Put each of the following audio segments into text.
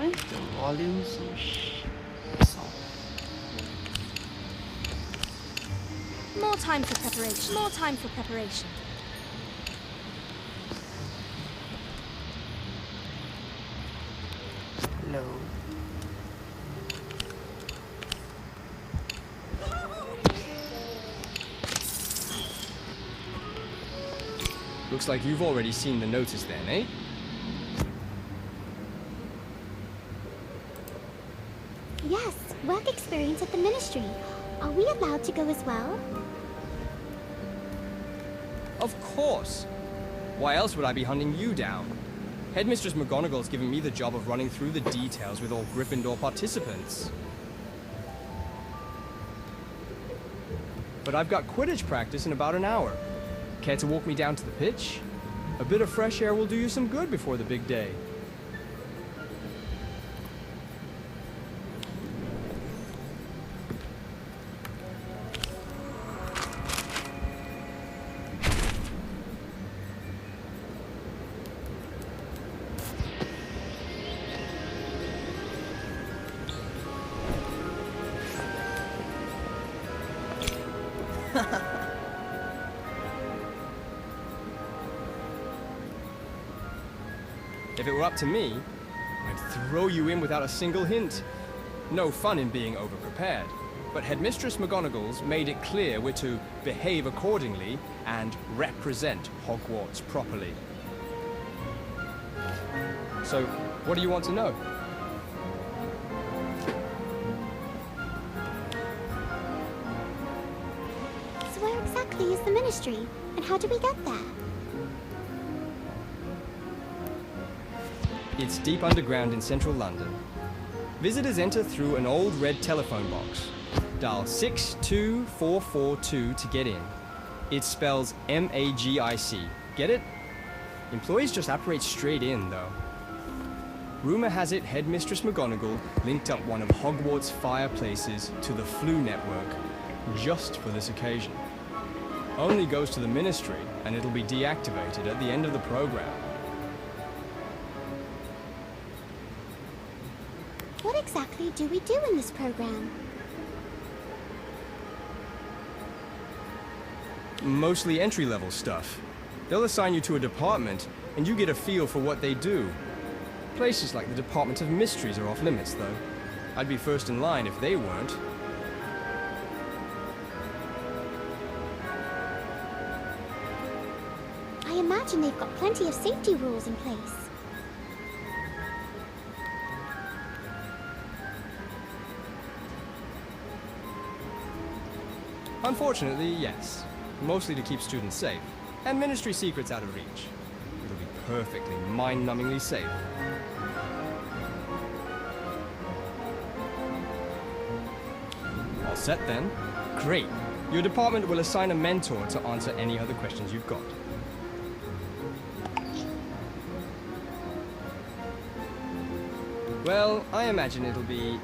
Why is the volume so soft? More time for preparation. More time for preparation. Hello. Looks like you've already seen the notice then, eh? Yes, work experience at the ministry. Are we allowed to go as well? Of course! Why else would I be hunting you down? Headmistress McGonagall's given me the job of running through the details with all Gryffindor participants. But I've got Quidditch practice in about an hour. Care to walk me down to the pitch? A bit of fresh air will do you some good before the big day. If it were up to me, I'd throw you in without a single hint. No fun in being overprepared, but Headmistress McGonagall's made it clear we're to behave accordingly and represent Hogwarts properly. So, what do you want to know? So where exactly is the ministry? And how do we get there? It's deep underground in central London. Visitors enter through an old red telephone box. Dial 62442 to get in. It spells M-A-G-I-C. Get it? Employees just apparate straight in, though. Rumor has it Headmistress McGonagall linked up one of Hogwarts' fireplaces to the Flu network just for this occasion. Only goes to the Ministry, and it'll be deactivated at the end of the program. What exactly do we do in this program? Mostly entry-level stuff. They'll assign you to a department, and you get a feel for what they do. Places like the Department of Mysteries are off limits, though. I'd be first in line if they weren't. I imagine they've got plenty of safety rules in place. Unfortunately, yes. Mostly to keep students safe, and Ministry secrets out of reach. It'll be perfectly mind-numbingly safe. All set then? Great. Your department will assign a mentor to answer any other questions you've got. Well, I imagine it'll be...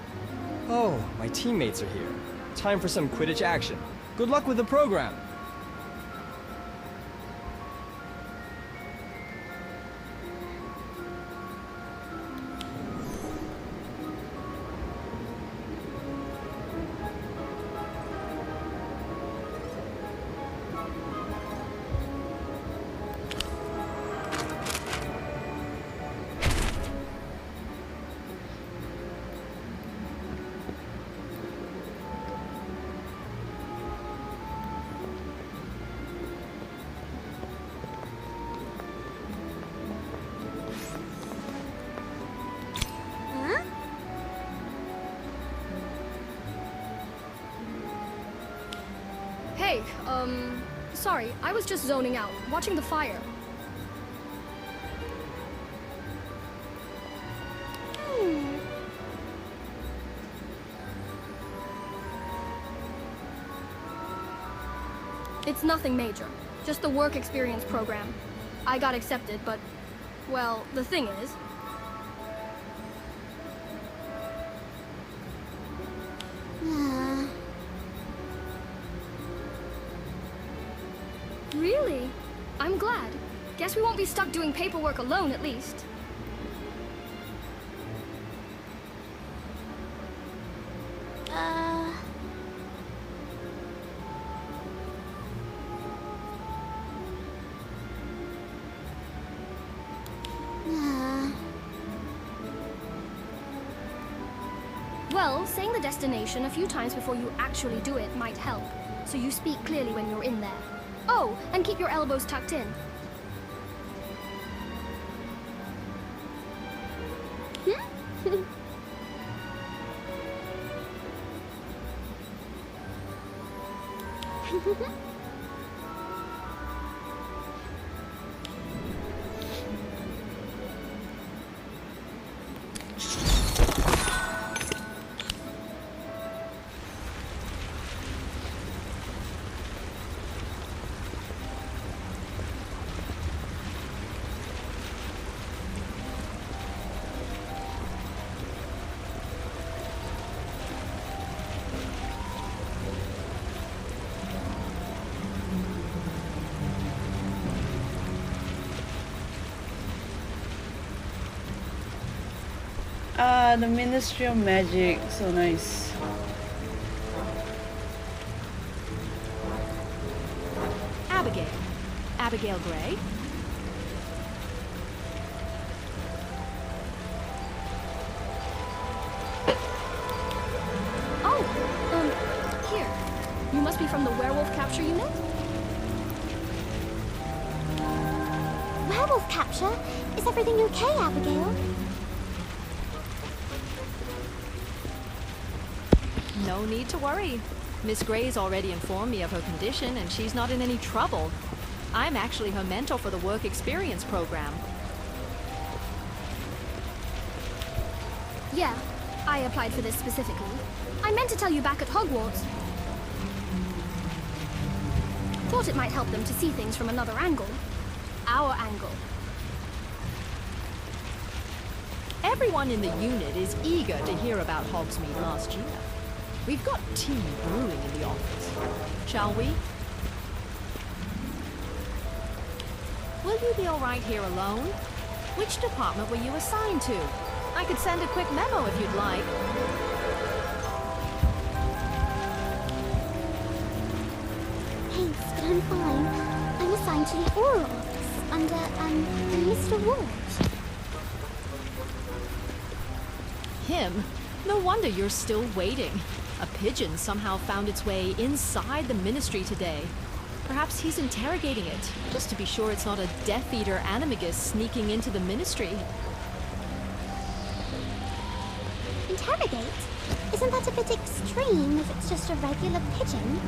Oh, my teammates are here. Time for some Quidditch action. Good luck with the program! Hey, sorry, I was just zoning out, watching the fire. It's nothing major, just the work experience program. I got accepted, but, well, the thing is... Really? I'm glad. Guess we won't be stuck doing paperwork alone, at least. Well, saying the destination a few times before you actually do it might help, so you speak clearly when you're in there. Oh, and keep your elbows tucked in. Ah, the Ministry of Magic, so nice. Abigail Gray? Oh, here. You must be from the werewolf capture unit? Werewolf capture? Is everything okay, Abigail? No need to worry. Miss Gray's already informed me of her condition, and she's not in any trouble. I'm actually her mentor for the work experience program. Yeah, I applied for this specifically. I meant to tell you back at Hogwarts. Thought it might help them to see things from another angle. Our angle. Everyone in the unit is eager to hear about Hogsmeade last year. We've got tea brewing in the office. Shall we? Will you be all right here alone? Which department were you assigned to? I could send a quick memo if you'd like. Thanks, but I'm fine. I'm assigned to the oral office under, Mr. Ward. Him? No wonder you're still waiting. A pigeon somehow found its way inside the Ministry today. Perhaps he's interrogating it, just to be sure it's not a Death Eater animagus sneaking into the Ministry. Interrogate? Isn't that a bit extreme if it's just a regular pigeon?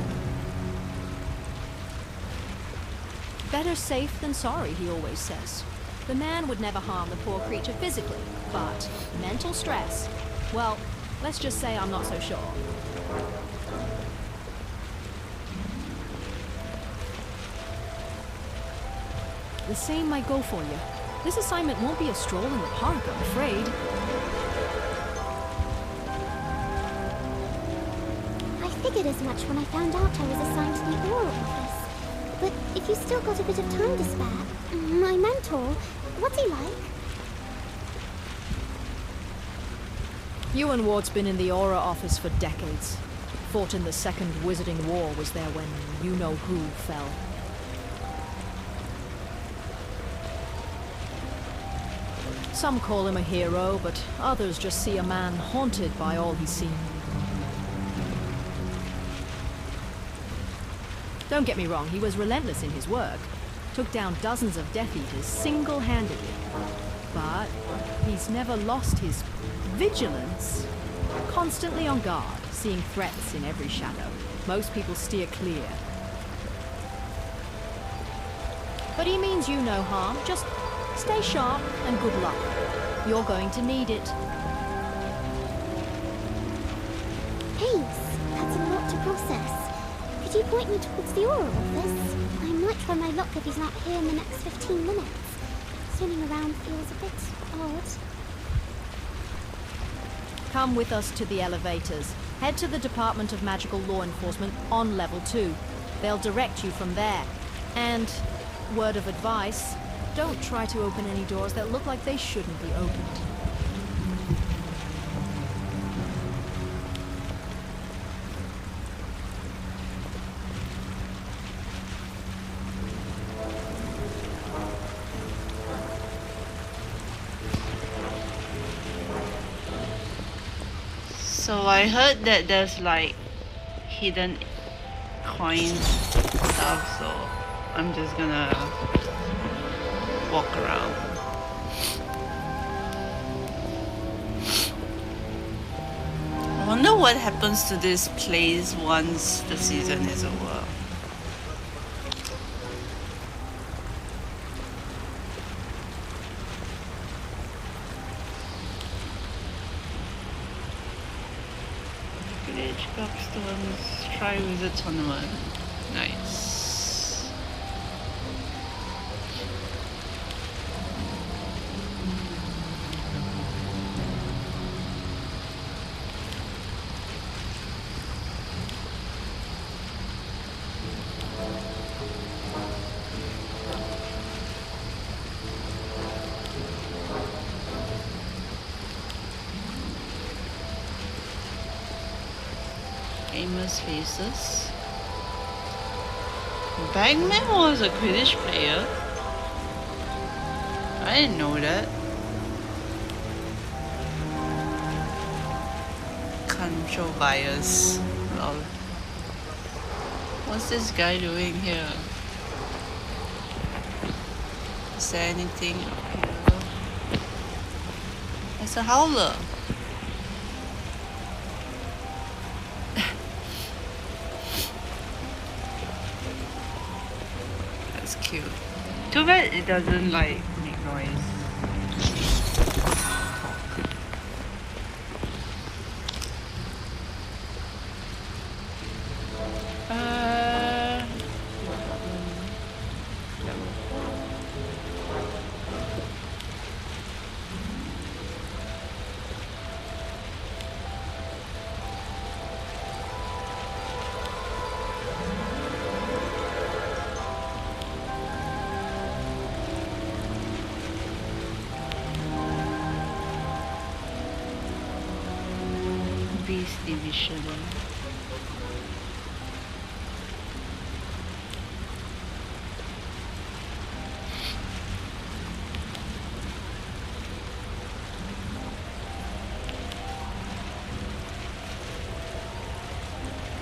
Better safe than sorry, he always says. The man would never harm the poor creature physically, but mental stress, well, let's just say I'm not so sure. The same might go for you. This assignment won't be a stroll in the park, I'm afraid. I figured as much when I found out I was assigned to the oral office. But if you still got a bit of time to spare, my mentor, what's he like? Ewan Ward's been in the Aura office for decades. Fought in the Second Wizarding War, was there when you-know-who fell. Some call him a hero, but others just see a man haunted by all he's seen. Don't get me wrong, he was relentless in his work. Took down dozens of Death Eaters single-handedly. But he's never lost his vigilance. Constantly on guard, seeing threats in every shadow. Most people steer clear. But he means you no harm. Just stay sharp and good luck. You're going to need it. Thanks. That's a lot to process. Could you point me towards the oral office? I might try my luck if he's not here in the next 15 minutes. Swimming around feels a bit odd. Come with us to the elevators. Head to the Department of Magical Law Enforcement on level 2. They'll direct you from there. And, word of advice, don't try to open any doors that look like they shouldn't be opened. So So I heard that there's like hidden coins stuff, so I'm just gonna walk around. I wonder what happens to this place once the season is over. Village Cup try wizard tournament. Nice. Famous faces. Bagman was a Quidditch player. I didn't know that. Control bias. Lol. What's this guy doing here? Is there anything up here? There's a howler. That's cute. Too bad it doesn't like make noise. Beast division.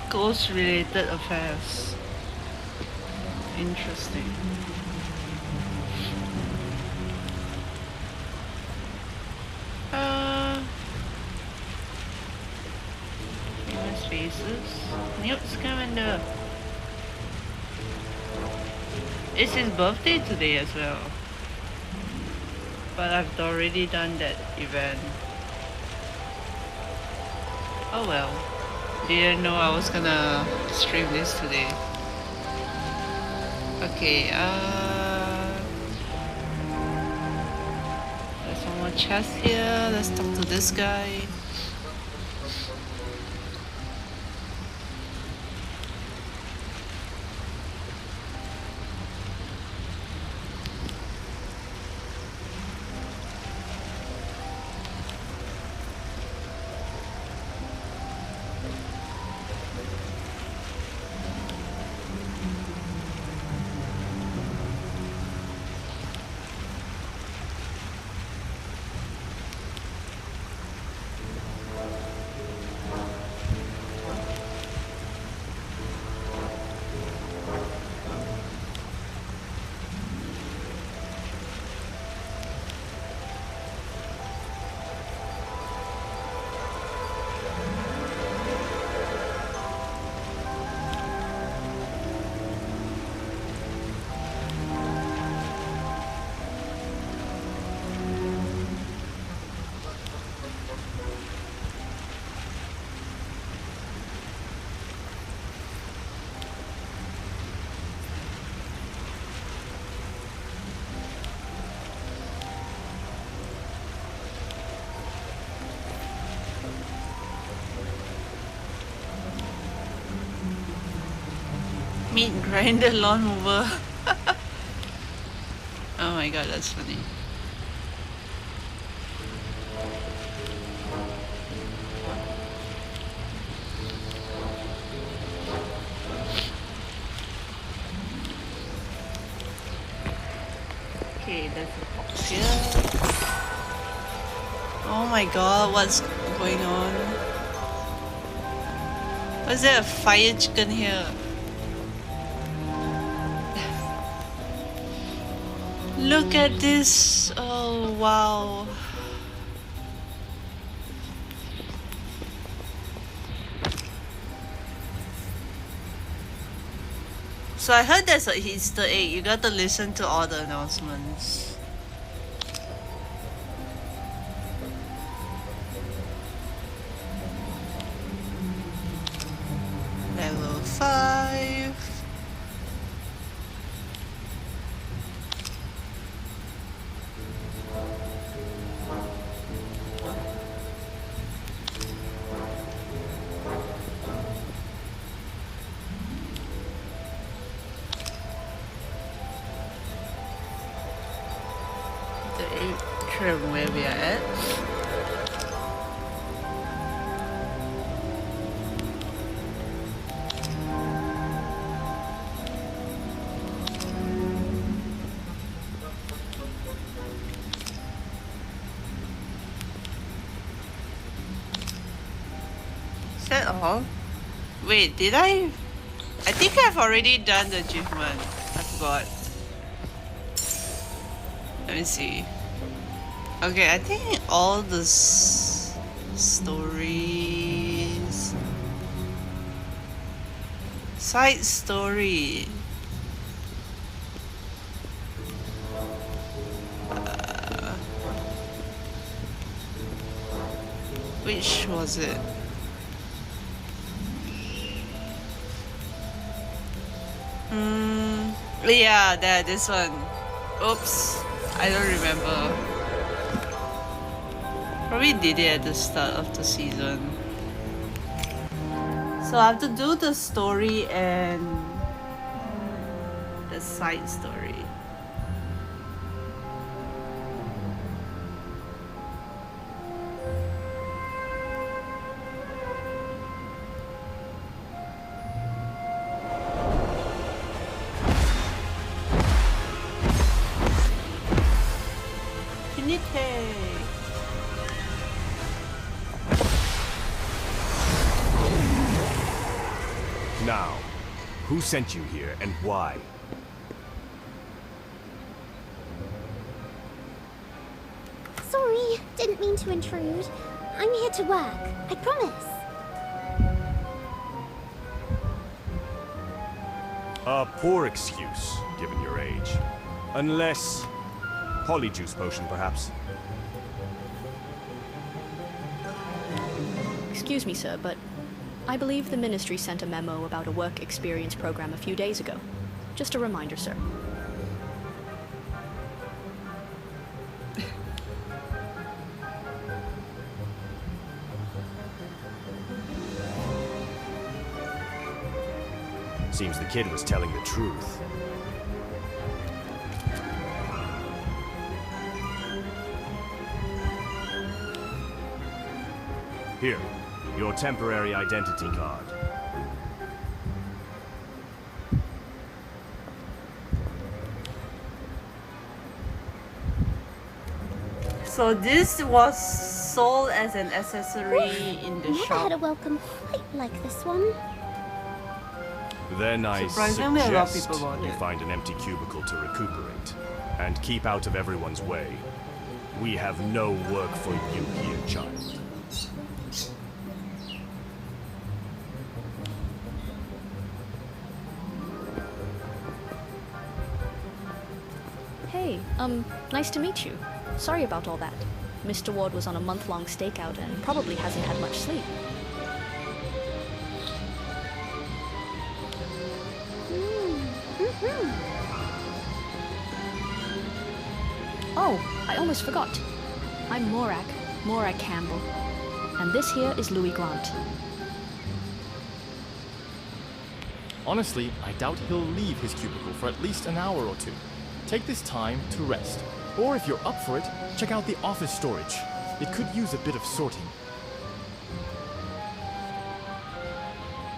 Ghost related affairs. Interesting. Famous faces. Newt Scamander. It's his birthday today as well. But I've already done that event. Oh well. Didn't know I was gonna stream this today. Okay, there's one more chest here. Let's talk to this guy. Meat grinder lawn mower. Oh my god, that's funny. Okay, there's a box here. Oh my god, what's going on? Was there a fire chicken here? Look at this! Oh wow! So I heard there's an Easter egg. You got to listen to all the announcements. Level 5. From where we are at. Is that all? Wait, did I? I think I've already done the achievement. I forgot. Let me see. Okay, I think all the stories... Side story... which was it? Yeah, this one. Oops, I don't remember. Probably did it at the start of the season. So I have to do the story and the side story. Now, who sent you here and why? Sorry, didn't mean to intrude. I'm here to work, I promise. A poor excuse, given your age. Unless... Polyjuice potion, perhaps? Excuse me, sir, but I believe the Ministry sent a memo about a work experience program a few days ago. Just a reminder, sir. Seems the kid was telling the truth. Here, your temporary identity card. So this was sold as an accessory in the Never shop. had a welcome quite like this one. Then I Surprisingly, a lot of suggest people want you it. find an empty cubicle to recuperate, and keep out of everyone's way. We have no work for you here, child. Hey, nice to meet you. Sorry about all that. Mr. Ward was on a month-long stakeout and probably hasn't had much sleep. Oh, I almost forgot. I'm Morak Campbell. And this here is Louis Grant. Honestly, I doubt he'll leave his cubicle for at least an hour or two. Take this time to rest. Or if you're up for it, check out the office storage. It could use a bit of sorting.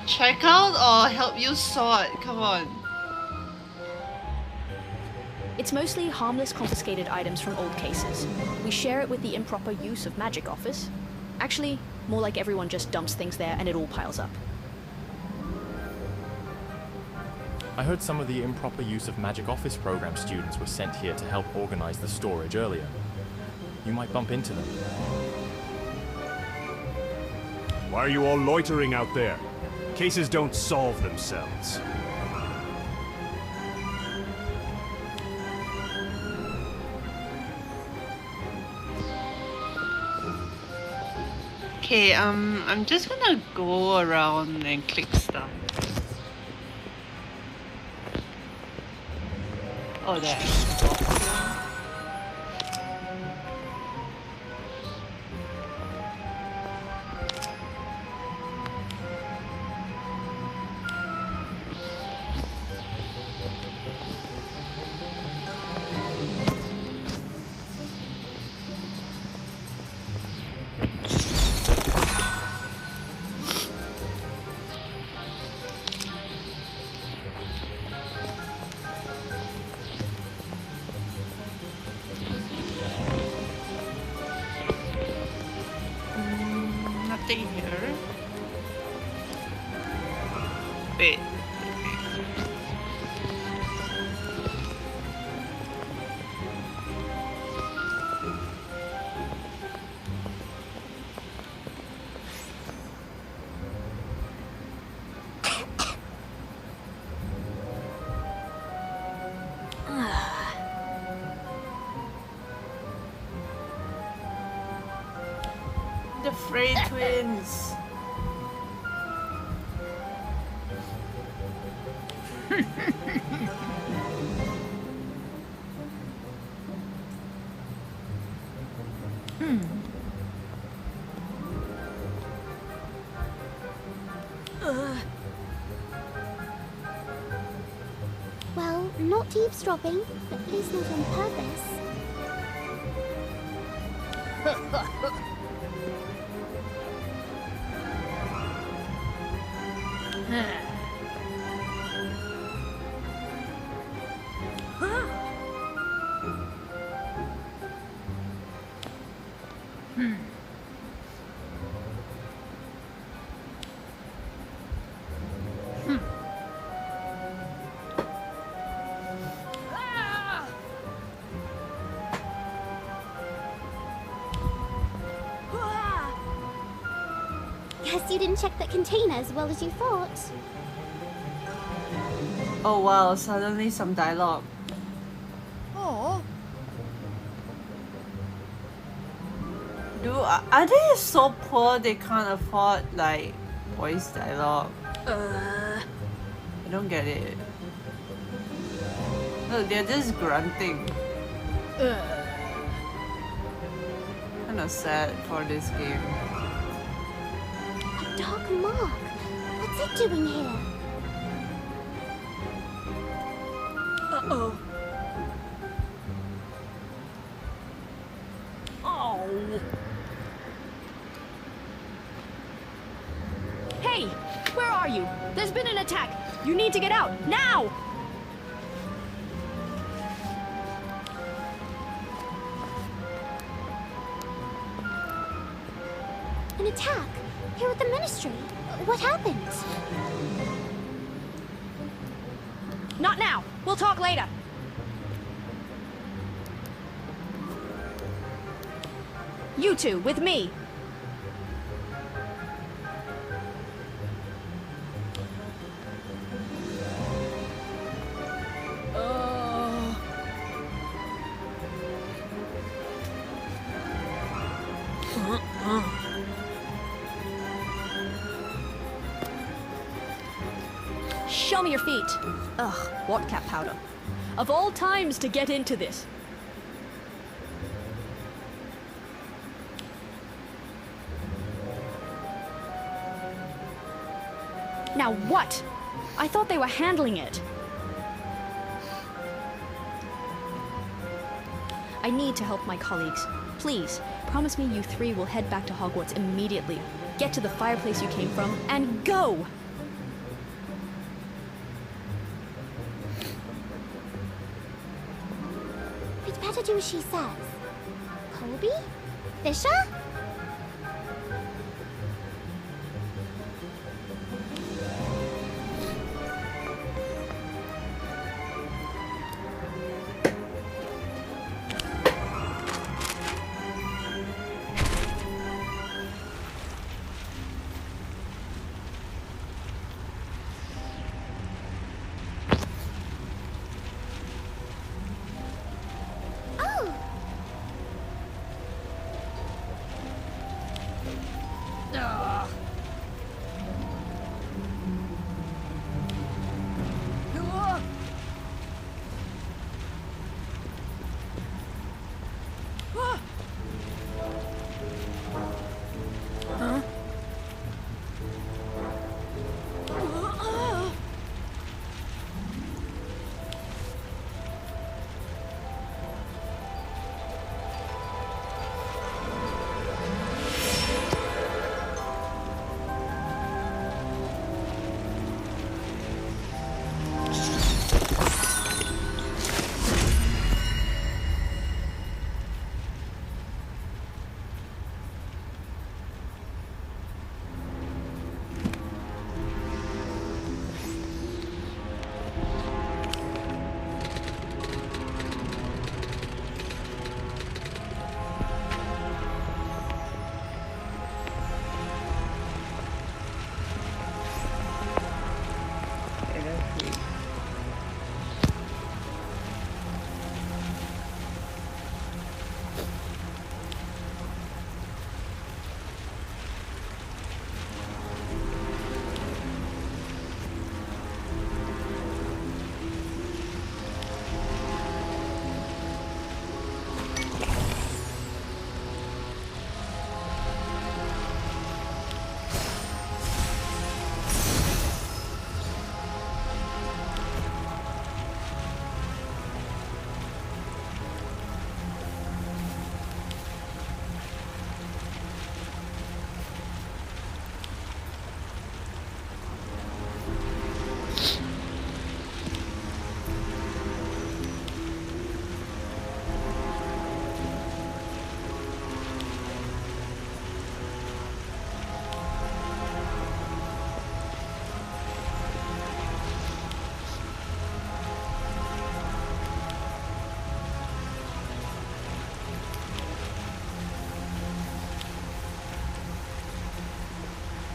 Check out or help you sort? Come on. It's mostly harmless confiscated items from old cases. We share it with the improper use of magic office. Actually, more like everyone just dumps things there and it all piles up. I heard some of the improper use of Magic Office program students were sent here to help organize the storage earlier. You might bump into them. Why are you all loitering out there? Cases don't solve themselves. Okay, I'm just gonna go around and click stuff. Oh, there. Nothing here. Wait. The Frey twins. Well, not eavesdropping, but at least not on purpose. Guess you didn't check that container as well as you thought. Oh wow, suddenly some dialogue. Oh, Dude, are they so poor they can't afford like voice dialogue? I don't get it. Look, they're just grunting. Kinda sad for this game. A dark mark. What's it doing here? uh-oh. Oh. Hey, where are you? There's been an attack. You need to get out, now! An attack? Here at the Ministry? What happened? Not now. We'll talk later. You two, with me. Show me your feet. Ugh, what cat powder. Of all times to get into this. Now what? I thought they were handling it. I need to help my colleagues. Please, promise me you three will head back to Hogwarts immediately. Get to the fireplace you came from, and go! We'd better do as she says. Colby? Fisher?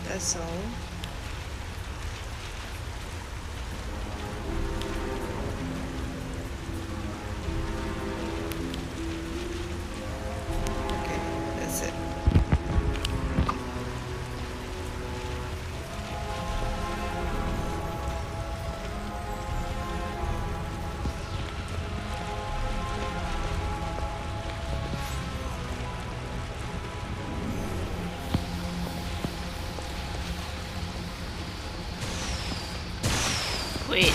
That's all. Okay, that's it. Wait.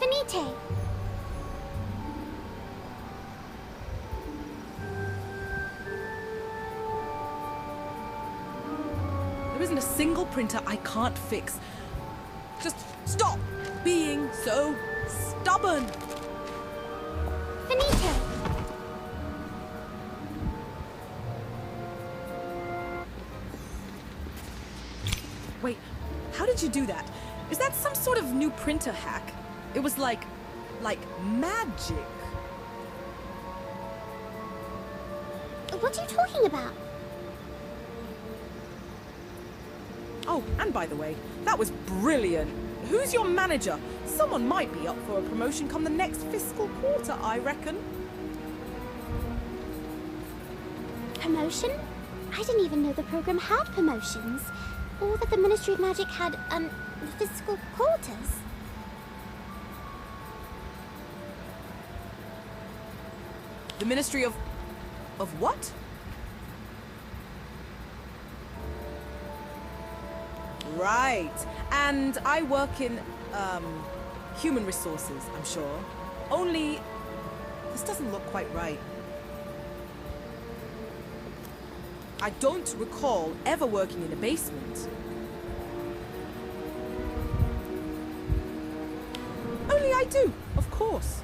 Finite. There isn't a single printer I can't fix. Just stop being so stubborn. Finite. Wait, how did you do that? Is that some sort of new printer hack? It was like magic. What are you talking about? Oh, and by the way, that was brilliant. Who's your manager? Someone might be up for a promotion come the next fiscal quarter, I reckon. Promotion? I didn't even know the program had promotions. Or that the Ministry of Magic had, fiscal quarters. The Ministry of what? Right. And I work in, human resources, I'm sure. Only, this doesn't look quite right. I don't recall ever working in a basement. Only I do, of course.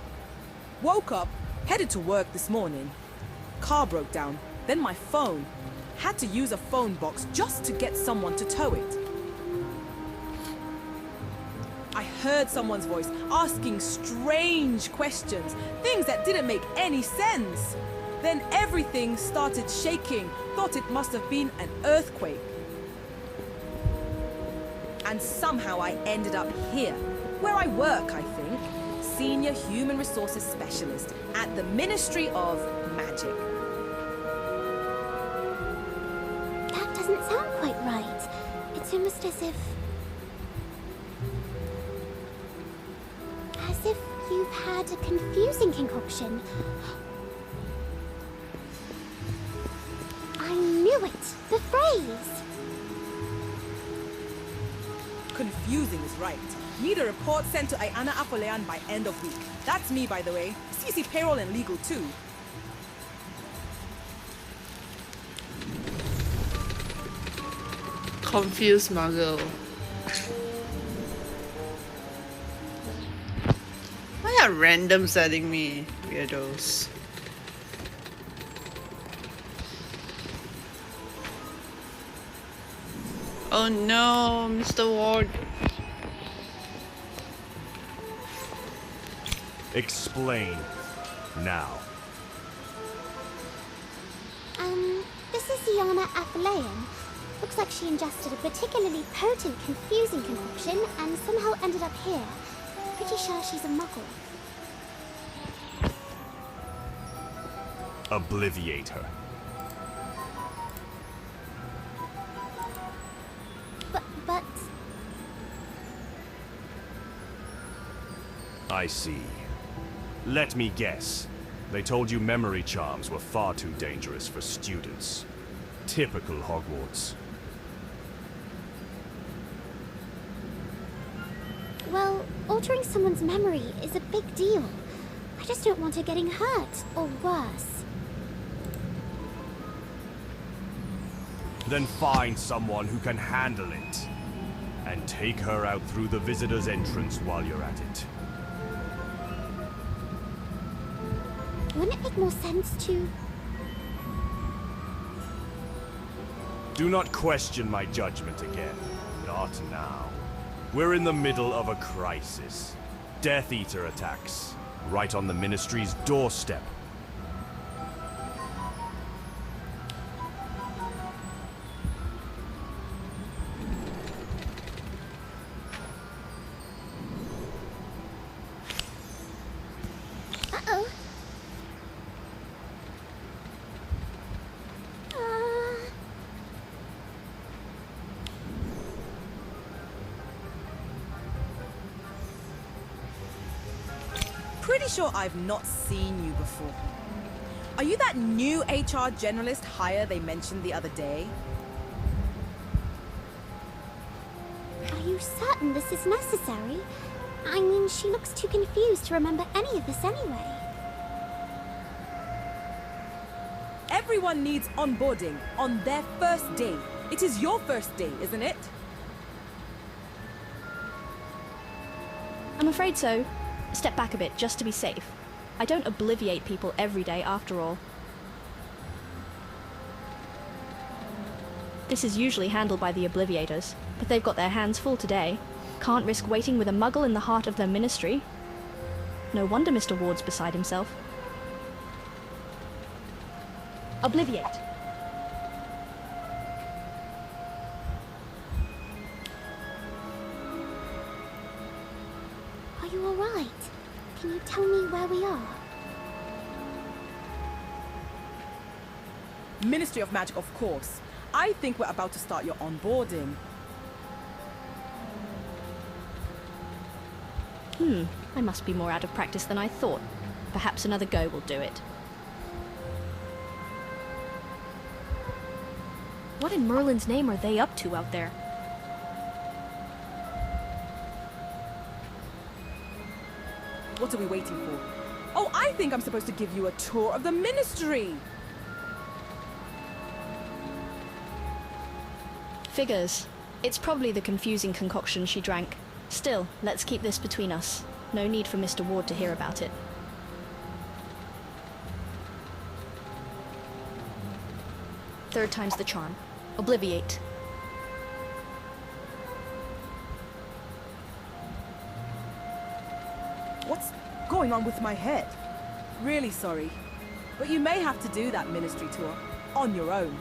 Woke up, headed to work this morning. Car broke down, then my phone. Had to use a phone box just to get someone to tow it. I heard someone's voice asking strange questions, things that didn't make any sense. Then everything started shaking. Thought it must have been an earthquake. And somehow I ended up here, where I work, I think. Senior Human Resources Specialist at the Ministry of Magic. That doesn't sound quite right. It's almost as if you've had a confusing concoction. I knew it! The phrase! Confusing is right. Need a report sent to Ayana Apoleon by end of week. That's me, by the way. CC payroll and legal, too. Confused muggle. Why are random setting me weirdos? Oh no, Mr. Ward. Explain. Now. This is Yana Athalean. Looks like she ingested a particularly potent, confusing concoction and somehow ended up here. Pretty sure she's a muggle. Obliviate her. But... I see. Let me guess. They told you memory charms were far too dangerous for students. Typical Hogwarts. Well, altering someone's memory is a big deal. I just don't want her getting hurt, or worse. Then find someone who can handle it. And take her out through the visitor's entrance while you're at it. Wouldn't it make more sense to... Do not question my judgment again. Not now. We're in the middle of a crisis. Death Eater attacks. Right on the Ministry's doorstep. Uh-oh. Pretty sure I've not seen you before. Are you that new HR generalist hire they mentioned the other day? Are you certain this is necessary? I mean, she looks too confused to remember any of this anyway. Everyone needs onboarding on their first day. It is your first day, isn't it? I'm afraid so. Step back a bit, just to be safe. I don't obliviate people every day, after all. This is usually handled by the obliviators, but they've got their hands full today. Can't risk waiting with a muggle in the heart of their ministry. No wonder Mr. Ward's beside himself. Obliviate. Are you alright? Can you tell me where we are? Ministry of Magic, of course. I think we're about to start your onboarding. I must be more out of practice than I thought. Perhaps another go will do it. What in Merlin's name are they up to out there? What are we waiting for? Oh, I think I'm supposed to give you a tour of the ministry! Figures. It's probably the confusing concoction she drank. Still, let's keep this between us. No need for Mr. Ward to hear about it. Third time's the charm. Obliviate. What's going on with my head? Really sorry. But you may have to do that ministry tour on your own.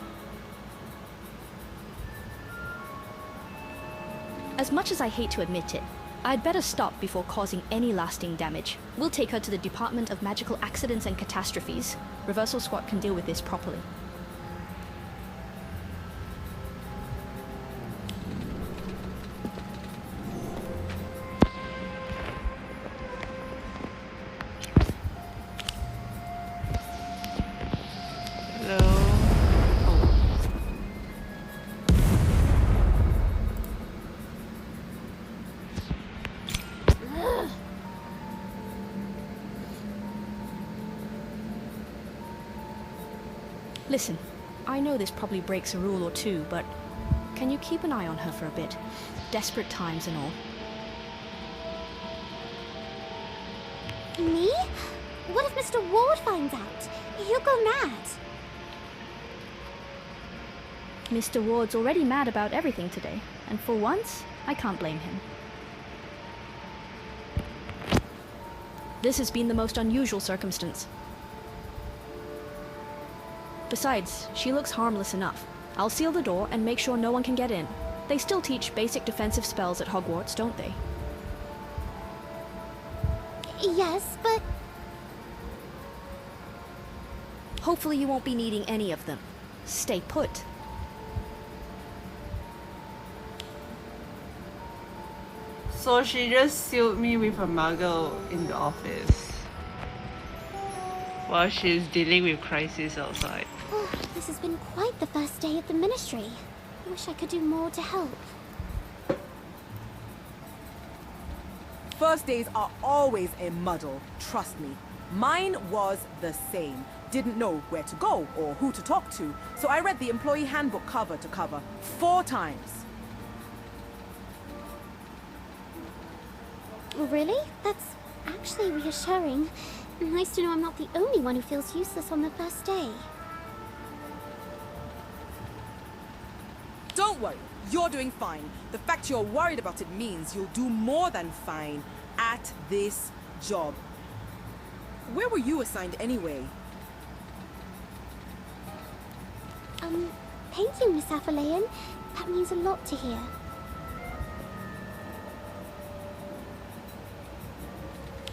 As much as I hate to admit it, I'd better stop before causing any lasting damage. We'll take her to the Department of Magical Accidents and Catastrophes. Reversal Squad can deal with this properly. Listen, I know this probably breaks a rule or two, but can you keep an eye on her for a bit? Desperate times and all. Me? What if Mr. Ward finds out? He'll go mad. Mr. Ward's already mad about everything today, and for once, I can't blame him. This has been the most unusual circumstance. Besides, she looks harmless enough. I'll seal the door and make sure no one can get in. They still teach basic defensive spells at Hogwarts, don't they? Yes, but... Hopefully you won't be needing any of them. Stay put. So she just sealed me with a muggle in the office while she's dealing with crisis outside. Oh, this has been quite the first day at the Ministry. I wish I could do more to help. First days are always a muddle, trust me. Mine was the same. didn't know where to go or who to talk to, so I read the employee handbook cover to cover 4 times. Really? That's actually reassuring. Nice to know I'm not the only one who feels useless on the first day. Don't worry, you're doing fine. The fact you're worried about it means you'll do more than fine at this job. Where were you assigned anyway? Thank you, Miss Afalayan. That means a lot to hear.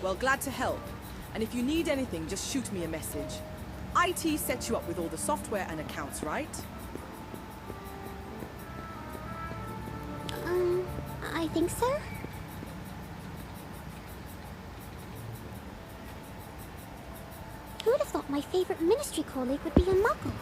Well, glad to help. And if you need anything, just shoot me a message. IT sets you up with all the software and accounts, right? I think so. Who would have thought my favorite ministry colleague would be a muggle?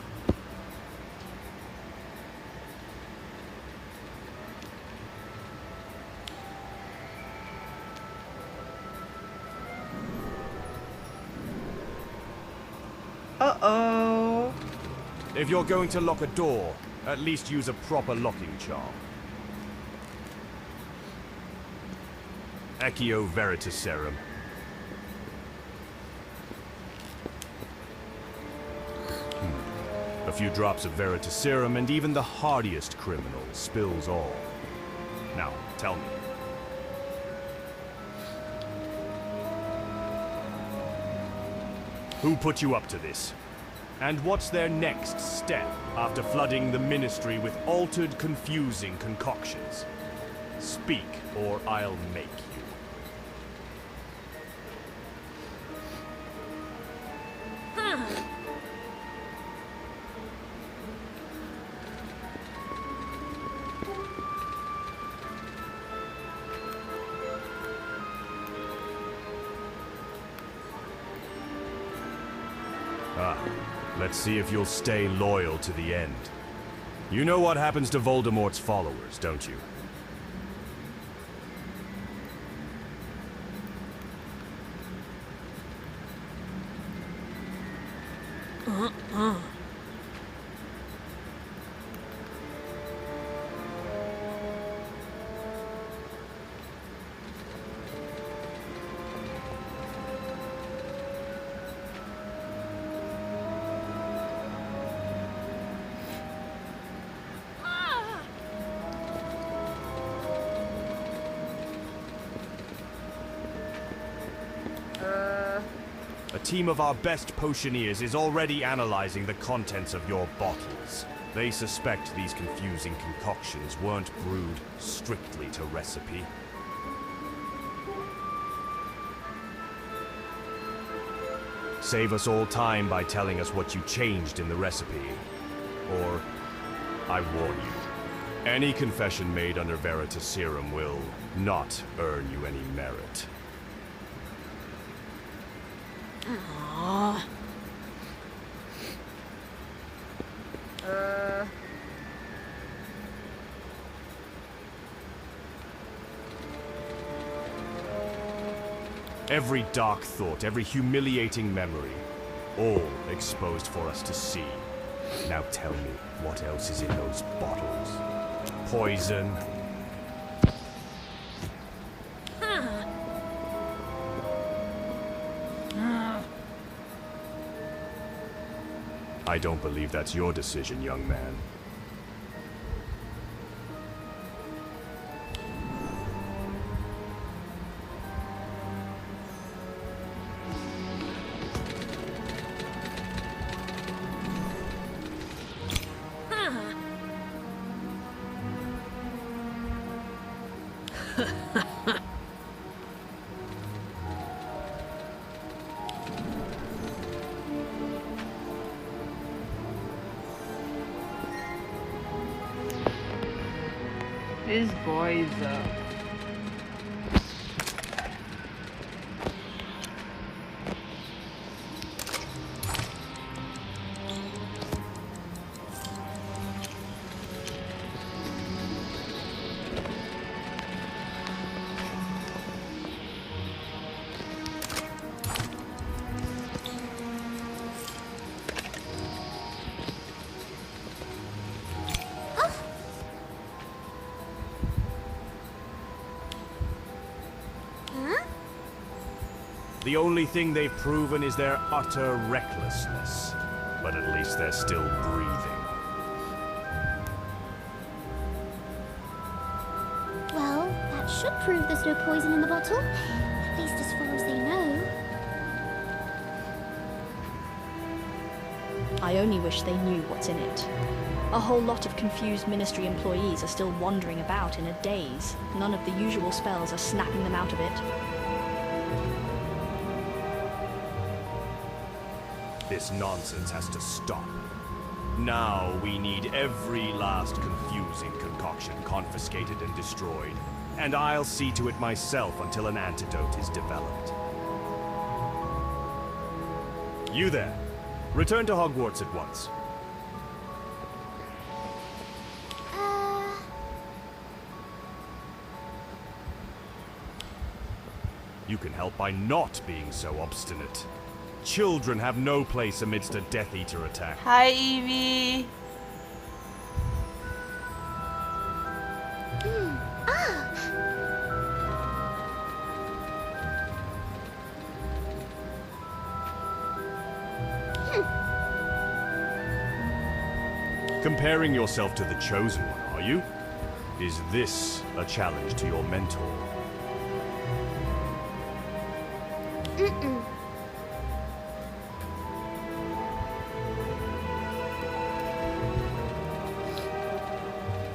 Uh-oh. If you're going to lock a door, at least use a proper locking charm. Accio Veritaserum. A few drops of Veritaserum and even the hardiest criminal spills all. Now, tell me. Who put you up to this? And what's their next step after flooding the Ministry with altered, confusing concoctions? Speak, or I'll make you. Let's see if you'll stay loyal to the end. You know what happens to Voldemort's followers, don't you? A team of our best potioneers is already analyzing the contents of your bottles. They suspect these confusing concoctions weren't brewed strictly to recipe. Save us all time by telling us what you changed in the recipe. Or, I warn you, any confession made under Veritaserum will not earn you any merit. Every dark thought, every humiliating memory, all exposed for us to see. Now tell me, what else is in those bottles? Poison? I don't believe that's your decision, young man. These boys, The only thing they've proven is their utter recklessness. But at least they're still breathing. Well, that should prove there's no poison in the bottle. At least as far as they know. I only wish they knew what's in it. A whole lot of confused Ministry employees are still wandering about in a daze. None of the usual spells are snapping them out of it. This nonsense has to stop. Now we need every last confusing concoction confiscated and destroyed. And I'll see to it myself until an antidote is developed. You there. Return to Hogwarts at once. You can help by not being so obstinate. Children have no place amidst a Death Eater attack. Hi, Evie. Comparing yourself to the Chosen One, are you? Is this a challenge to your mentor?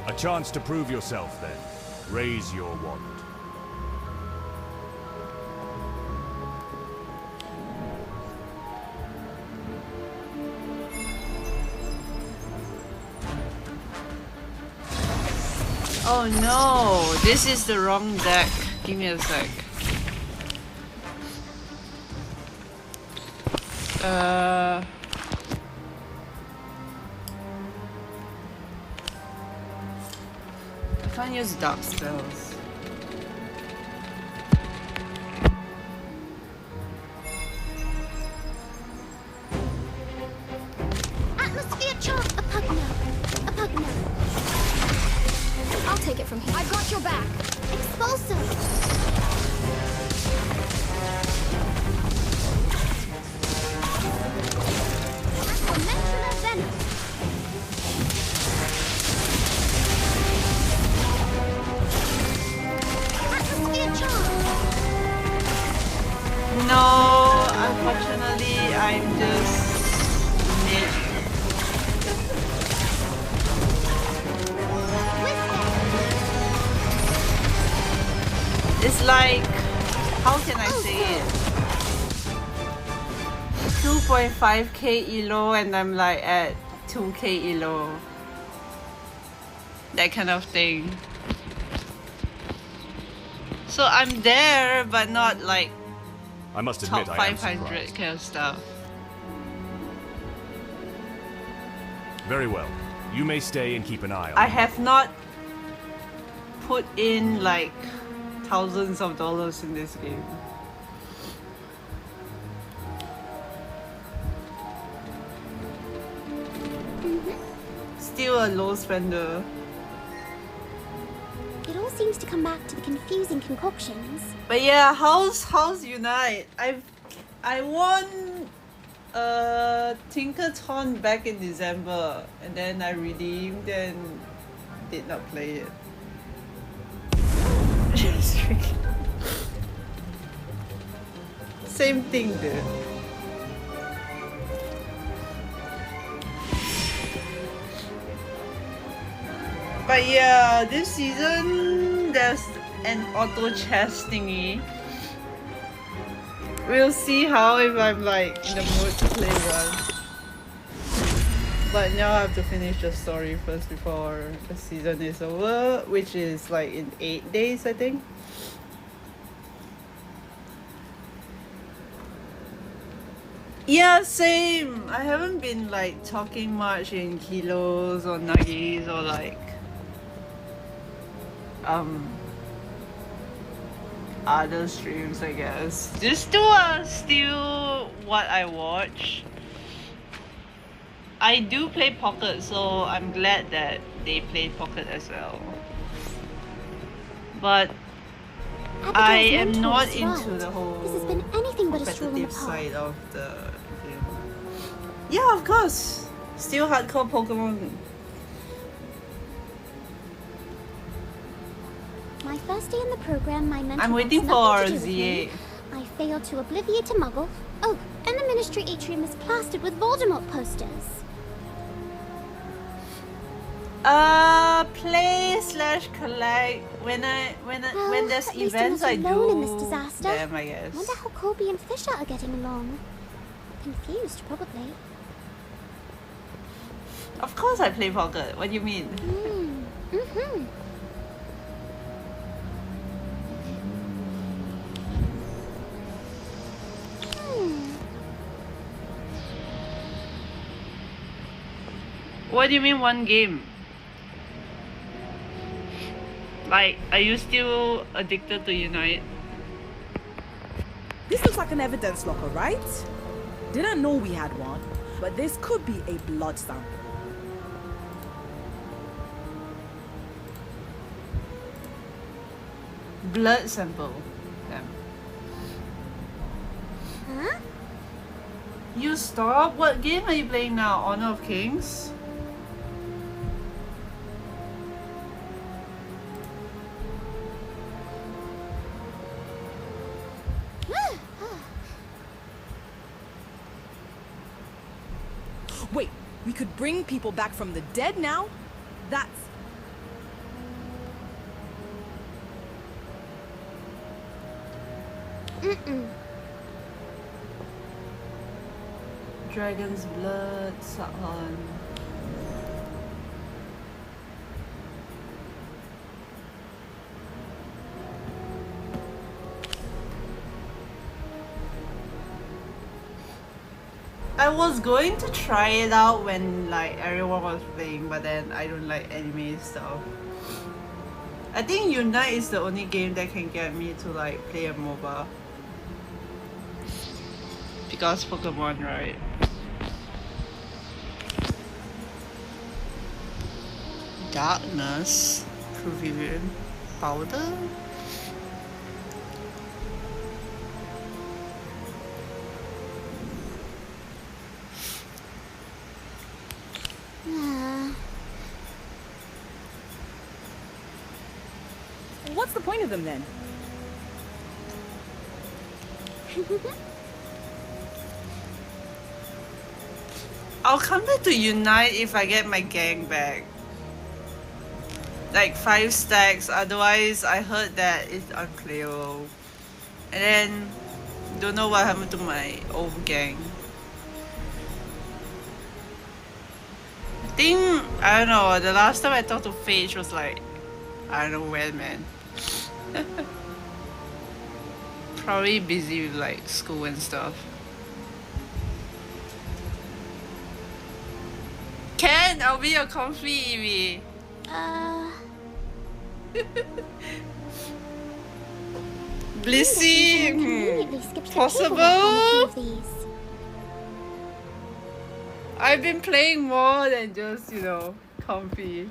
A chance to prove yourself, then. Raise your wand. Oh no, this is the wrong deck. Give me a sec. I can't use dark spells. Atmosphere charm. A Hpma. A Hpma. I'll take it from here. I've got your back. Expulso. Dimensional venom. Atmosphere charm. No, unfortunately, I'm just mid. It's like, how can I say it? 2.5k elo and I'm like at 2k elo. That kind of thing. So I'm there, but not like I must top admit, I am 500 surprised. kind of stuff. Very well. You may stay and keep an eye on I them. have not put in like thousands of dollars in this game. Still a low spender. It all seems to come back to the confusing concoctions. But yeah, House Unite. I won Tinkerton back in December and then I redeemed and did not play it. Just freaking same thing, dude. But yeah, this season there's an auto chess thingy. We'll see how if I'm like in the mood to play one. But now I have to finish the story first before the season is over, which is like in 8 days, I think. Yeah, same. I haven't been like talking much in kilos or nuggies or like other streams, I guess. These two are still what I watch. I do play Pocket, so I'm glad that they play Pocket as well. But I Abigail's am mentor not as into well. the whole This has been anything but a stroll in the competitive park. side of the game. Yeah, of course. Still hardcore Pokemon. My first day in the program, my mentor I'm wants waiting for nothing to do with RZA. me. I failed to obliviate a muggle. Oh, and the Ministry atrium is plastered with Voldemort posters. Play/collect. When there's At least events, I'm I not alone in this do disaster. them, I guess. Wonder how Colby and Fisher are getting along. Confused, probably. Of course I play Pocket. What do you mean? Mm-hmm. What do you mean one game? Like, are you still addicted to Unite? This looks like an evidence locker, right? Didn't know we had one, but this could be a blood sample. Blood sample. Damn. Huh? You stop? What game are you playing now? Honor of Kings? Wait, we could bring people back from the dead now? That's... Dragon's Blood, Sahan. I was going to try it out when like everyone was playing, but then I don't like anime stuff. I think Unite is the only game that can get me to like play a MOBA. Because Pokemon, right? Darkness, Provirian Powder? What's the point of them then? I'll come back to Unite if I get my gang back. Like 5 stacks, otherwise I heard that it's unplayable. And then, don't know what happened to my old gang. I think, I don't know, the last time I talked to Phage was like, I don't know when, man. Probably busy with like school and stuff. Ken, I'll be your comfy Evie. Blissey, possible? I've been playing more than just, you know, comfy.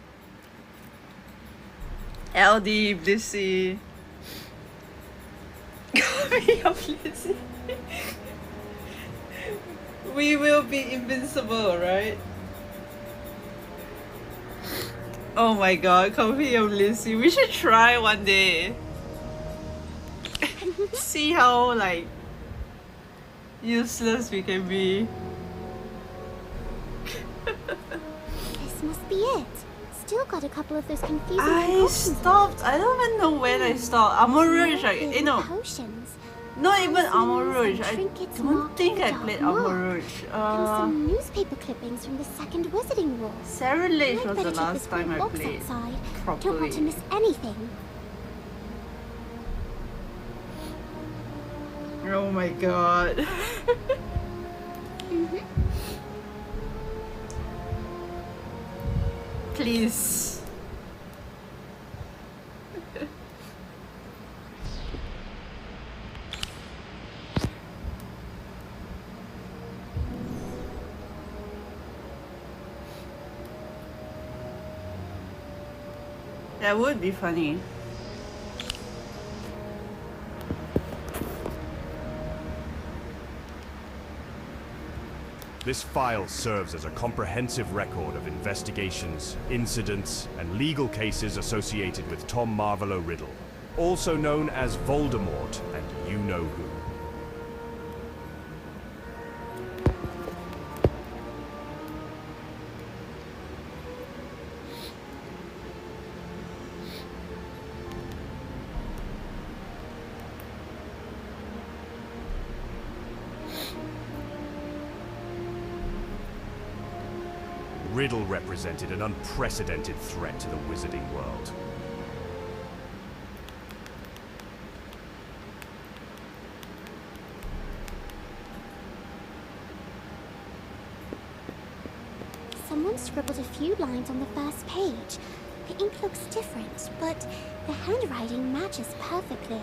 LD, Blissey. Comfy or Blissey. We will be invincible, right? Oh my god, Comfy and Lizzie. We should try one day. See how like useless we can be. This must be it. Still got a couple of those confusing I concoctions. stopped. I don't even know when I stopped. Armor Rouge, you know. Potions. Not even Armor Rouge. I Trinkets don't marked think with I dark played mark. Armor Rouge. And some newspaper clippings from the second Wizarding War. Serenade I'd was better the check this last time I box played outside. Don't want properly. to miss anything. Oh my god. Please. That would be funny. This file serves as a comprehensive record of investigations, incidents, and legal cases associated with Tom Marvolo Riddle, also known as Voldemort and you-know-who. Riddle represented an unprecedented threat to the wizarding world. Someone scribbled a few lines on the first page. The ink looks different, but the handwriting matches perfectly.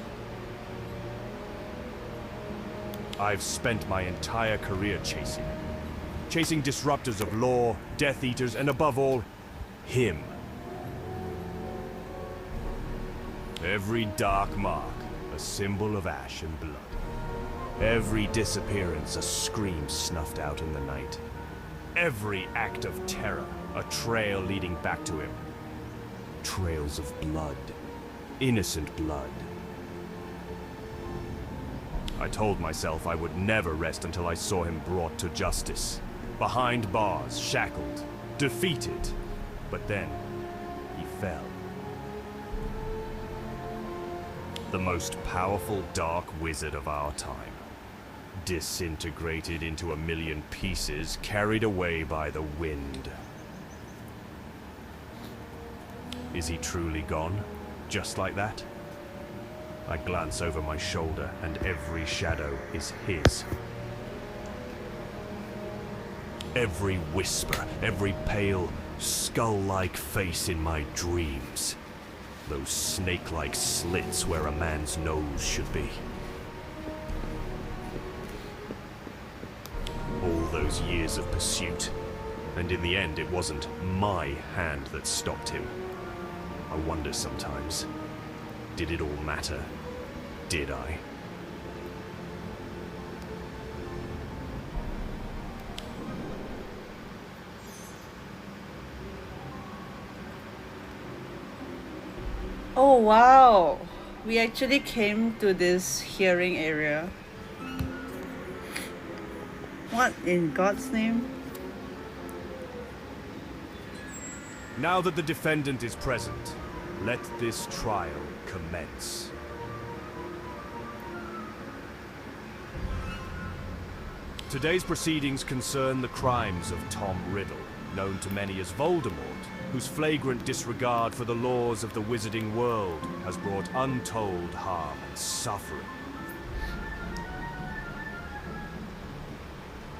I've spent my entire career chasing disruptors of law, Death Eaters, and above all, him. Every dark mark, a symbol of ash and blood. Every disappearance, a scream snuffed out in the night. Every act of terror, a trail leading back to him. Trails of blood. Innocent blood. I told myself I would never rest until I saw him brought to justice. Behind bars, shackled, defeated. But then, he fell. The most powerful dark wizard of our time. Disintegrated into a million pieces, carried away by the wind. Is he truly gone? Just like that? I glance over my shoulder, and every shadow is his. Every whisper, every pale, skull-like face in my dreams. Those snake-like slits where a man's nose should be. All those years of pursuit, and in the end it wasn't my hand that stopped him. I wonder sometimes, did it all matter? Did I? Oh wow! We actually came to this hearing area. What in God's name? Now that the defendant is present, let this trial commence. Today's proceedings concern the crimes of Tom Riddle, known to many as Voldemort, whose flagrant disregard for the laws of the wizarding world has brought untold harm and suffering.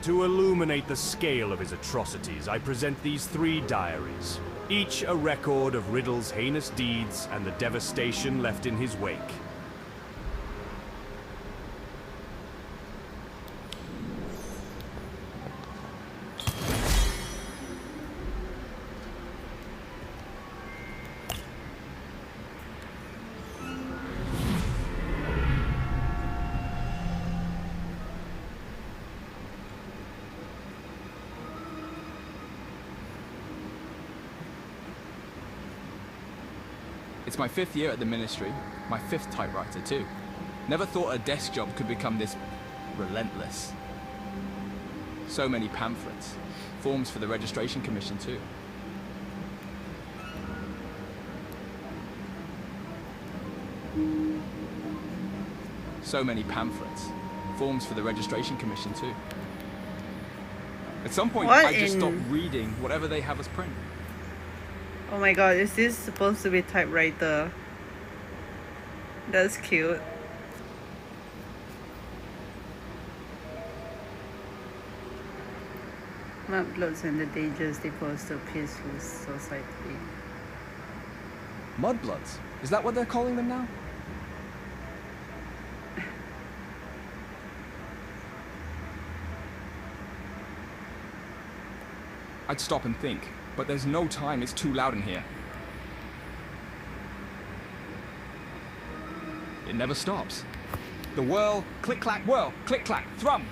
To illuminate the scale of his atrocities, I present these 3 diaries, each a record of Riddle's heinous deeds and the devastation left in his wake. It's my 5th year at the Ministry, my 5th typewriter too. Never thought a desk job could become this relentless. So many pamphlets, forms for the Registration Commission too. So many pamphlets, forms for the Registration Commission too. At some point, I just stopped reading whatever they have us print. Oh my god, is this supposed to be typewriter? That's cute. Mudbloods and the dangers they pose to a peaceful society. Mudbloods? Is that what they're calling them now? I'd stop and think, but there's no time, it's too loud in here. It never stops. The whirl, click-clack, whirl, click-clack, thrum.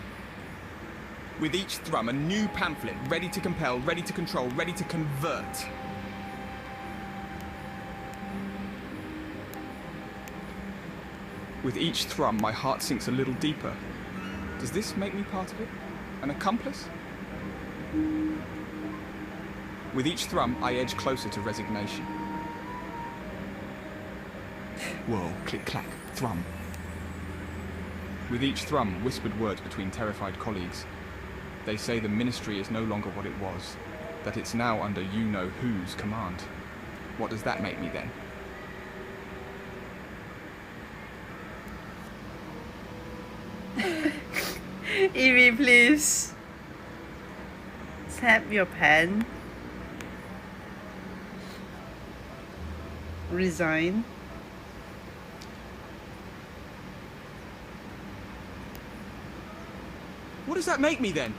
With each thrum, a new pamphlet, ready to compel, ready to control, ready to convert. With each thrum, my heart sinks a little deeper. Does this make me part of it? An accomplice? With each thrum, I edge closer to resignation. Whoa, click-clack, thrum. With each thrum, whispered words between terrified colleagues. They say the ministry is no longer what it was, that it's now under you-know-whose command. What does that make me then? Evie, please. Tap your pen. Resign. What does that make me then?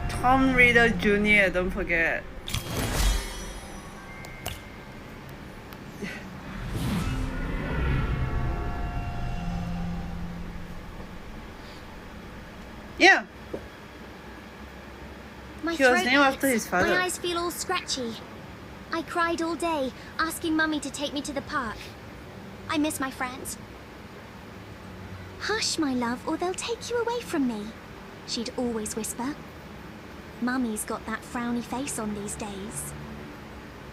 Tom Reader Jr., don't forget. Yeah. My He was throat named after hurts. his father. My eyes feel all scratchy. I cried all day, asking Mummy to take me to the park. I miss my friends. Hush, my love, or they'll take you away from me, she'd always whisper. Mummy's got that frowny face on these days.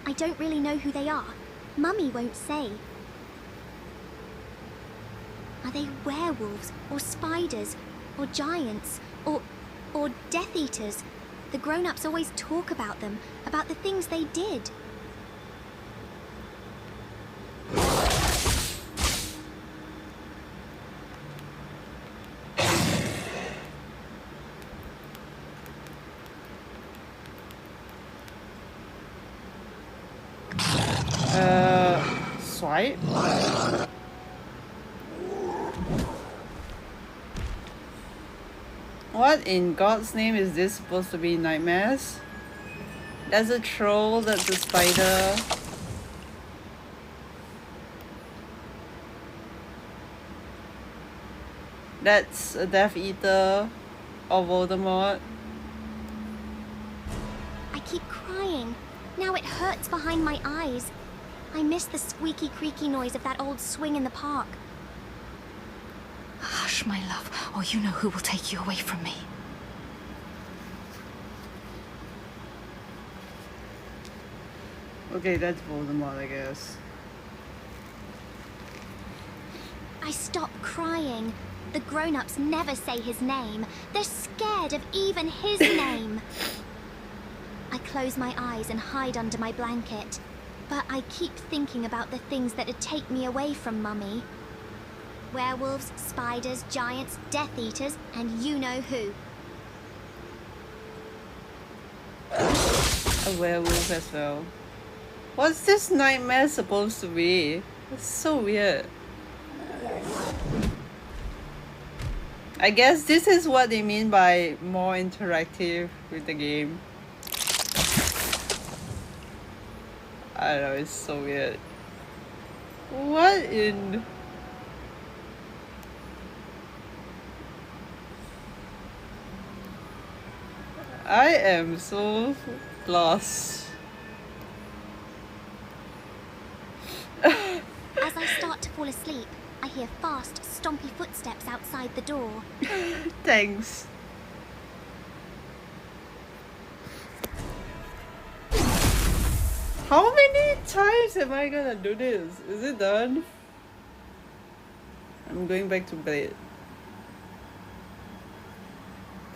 I don't really know who they are. Mummy won't say. Are they werewolves, or spiders, or giants, or Death Eaters? The grown-ups always talk about them, about the things they did. Swipe? What in God's name is this supposed to be, nightmares? That's a troll, that's a spider. That's a Death Eater or Voldemort. I keep crying. Now it hurts behind my eyes. I miss the squeaky, creaky noise of that old swing in the park. Hush, my love, or you know who will take you away from me. Okay, that's Voldemort, I guess. I stop crying. The grown-ups never say his name. They're scared of even his name. I close my eyes and hide under my blanket. But I keep thinking about the things that'd take me away from Mummy. Werewolves, spiders, giants, Death Eaters, and you know who. A werewolf as well. What's this nightmare supposed to be? It's so weird. I guess this is what they mean by more interactive with the game. I don't know, it's so weird. What in... I am so lost. As I start to fall asleep, I hear fast, stompy footsteps outside the door. Thanks. How many times am I gonna do this? Is it done? I'm going back to bed.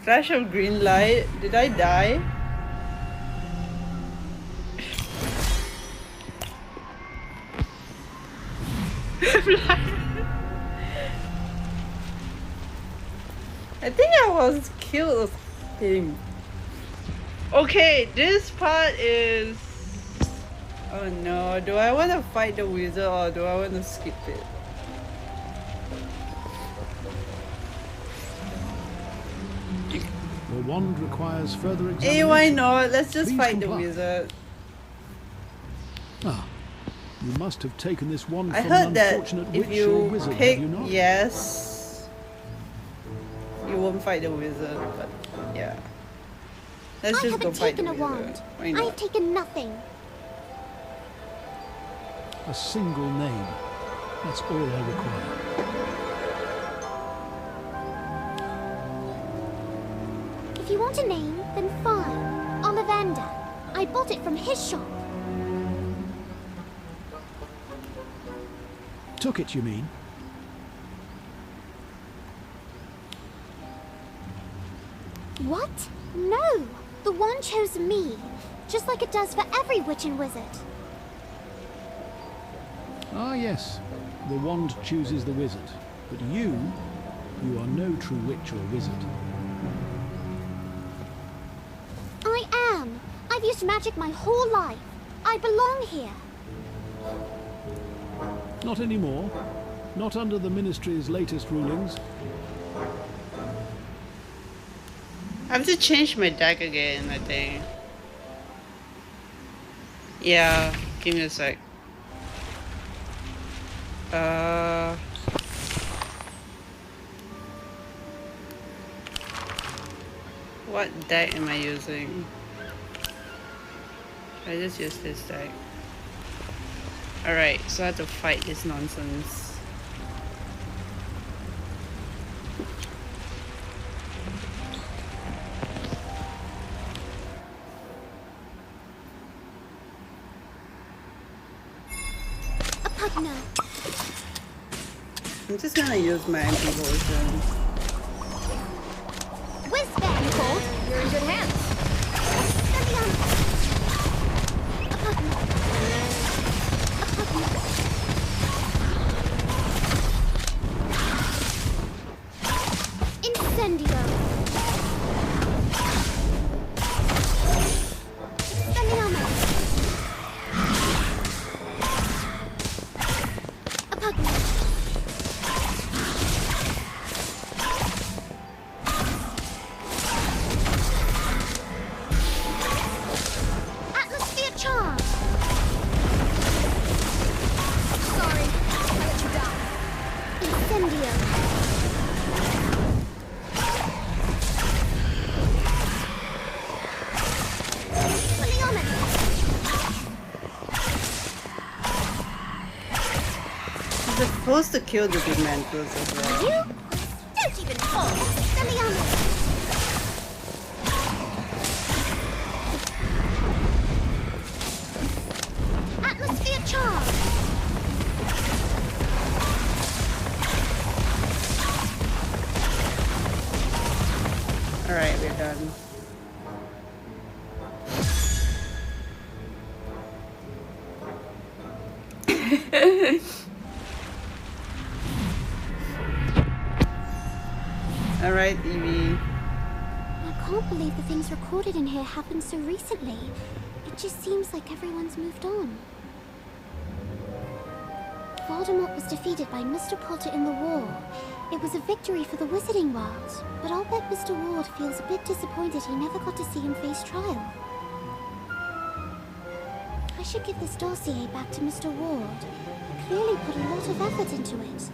Flash of green light. Did I die? I think I was killed. Him. Okay, this part is... Oh no, do I want to fight the wizard or do I want to skip it? The wand requires further examination. Hey, why not? Let's just Please fight the comply. wizard. Ah, you must have taken this wand I from an heard that unfortunate if witch or you wizard, pick have you not? yes, you won't fight the wizard, but yeah. Let's I just go haven't fight the taken a wizard. wand. Why I not? have taken nothing. A single name. That's all I require. If you want a name, then fine. Ollivander. I bought it from his shop. Took it, you mean? What? No! The wand chose me. Just like it does for every witch and wizard. Ah, yes. The wand chooses the wizard. But you are no true witch or wizard. I am. I've used magic my whole life. I belong here. Not anymore. Not under the Ministry's latest rulings. I have to change my deck again, I think. Yeah, give me a sec. What deck am I using? I just use this deck. Alright, so I have to fight this nonsense. Hpma. I'm just gonna use my MP potion. Whizbang. Cold, you're in good hands. Incendio. Expelliarmus. Hpma. Atmosphere charge. Sorry, I let you down. Incendio. You're supposed to kill the Dementors as well. You? Don't even fall. Expelliarmus. Atmosphere charge. Alright, we're done. Alright, Evie. I can't believe the things recorded in here happened so recently. It just seems like everyone's moved on. Voldemort was defeated by Mr. Potter in the war. It was a victory for the Wizarding world, but I'll bet Mr. Ward feels a bit disappointed he never got to see him face trial. I should give this dossier back to Mr. Ward. He clearly put a lot of effort into it.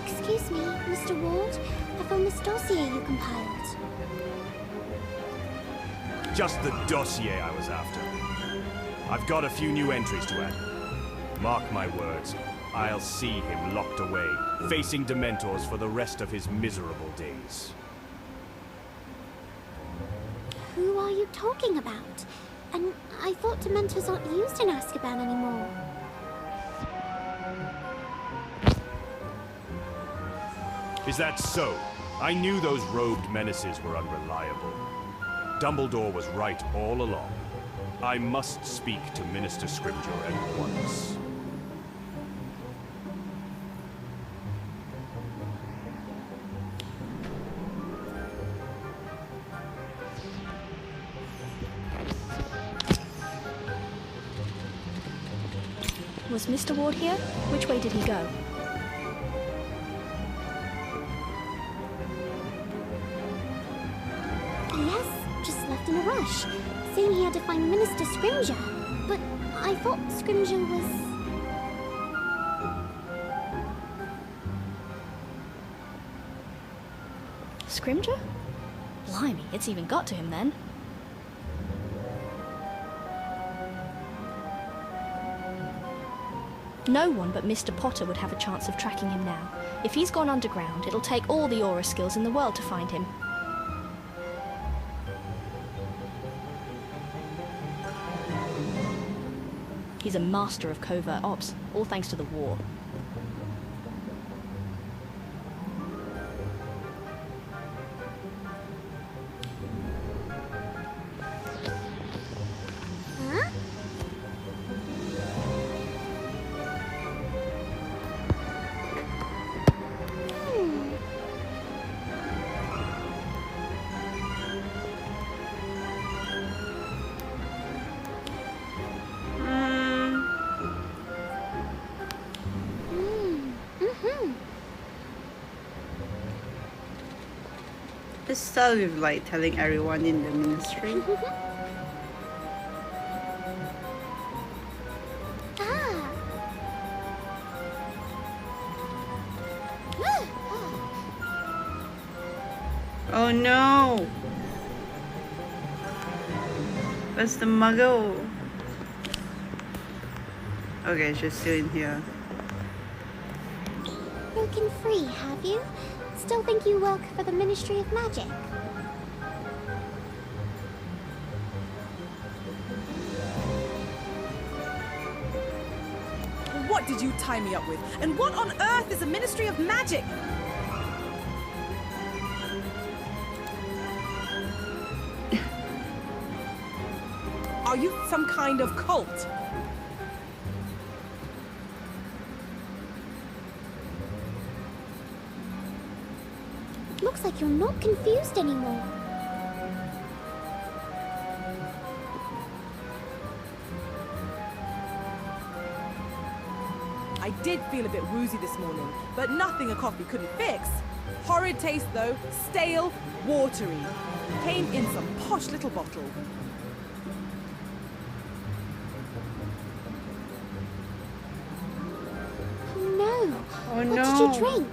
Excuse me, Mr. Ward. I found this dossier you compiled. Just the dossier I was after. I've got a few new entries to add. Mark my words, I'll see him locked away, facing Dementors for the rest of his miserable days. Who are you talking about? And I thought Dementors aren't used in Azkaban anymore. Is that so? I knew those robed menaces were unreliable. Dumbledore was right all along. I must speak to Minister Scrimgeour at once. Was Mr. Ward here? Which way did he go? Yes, just left in a rush, saying he had to find Minister Scrimger. But I thought Scrimger was... Scrimger? Blimey, it's even got to him then. No one but Mr. Potter would have a chance of tracking him now. If he's gone underground, it'll take all the aura skills in the world to find him. He's a master of covert ops, all thanks to the war. Huh? This style with like telling everyone in the ministry. Ah. Oh no! Where's the muggle? Okay, she's still in here. Broken free, have you? Still think you work for the Ministry of Magic? What did you tie me up with? And what on earth is a Ministry of Magic? Are you some kind of cult? Looks like you're not confused anymore. I did feel a bit woozy this morning, but nothing a coffee couldn't fix. Horrid taste though, stale, watery. Came in some posh little bottle. Oh no! Oh What no! did you drink?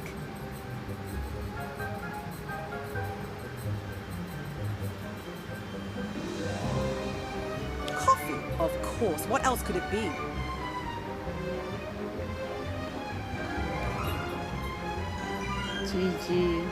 Coffee, of course. What else could it be? GG.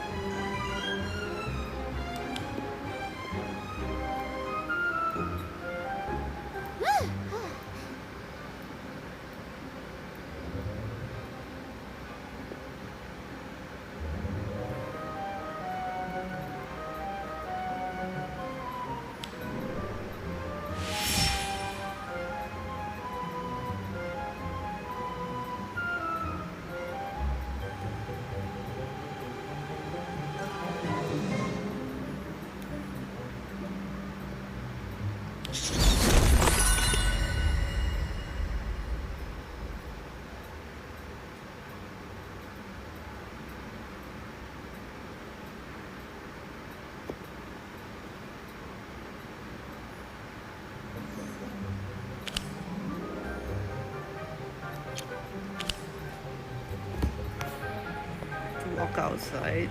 Walk outside.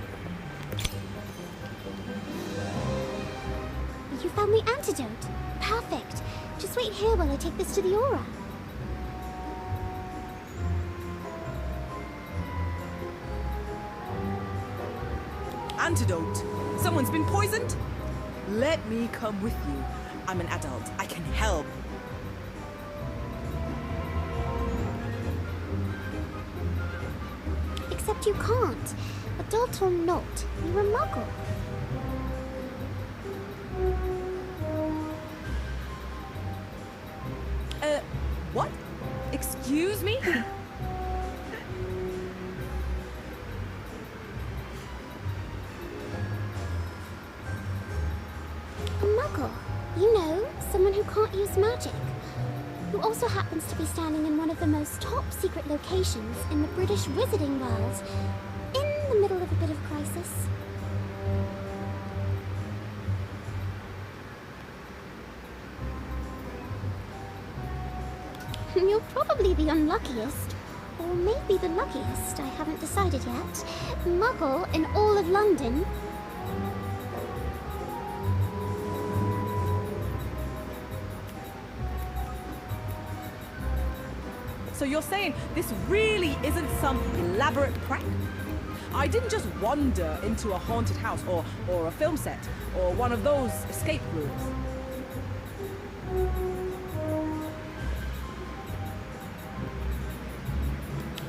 You found the antidote. Perfect. Just wait here while I take this to the aura. Antidote. Someone's been poisoned? Let me come with you. I'm an adult. I can help. Except you can't. Adult or not, you're a muggle. What? Excuse me? A muggle. You know, someone who can't use magic. who also happens to be standing in one of the most top-secret locations in the British wizarding world, in the middle of a bit of crisis. You're probably the unluckiest, or maybe the luckiest, I haven't decided yet, muggle in all of London. So you're saying this really isn't some elaborate prank? I didn't just wander into a haunted house or a film set or one of those escape rooms.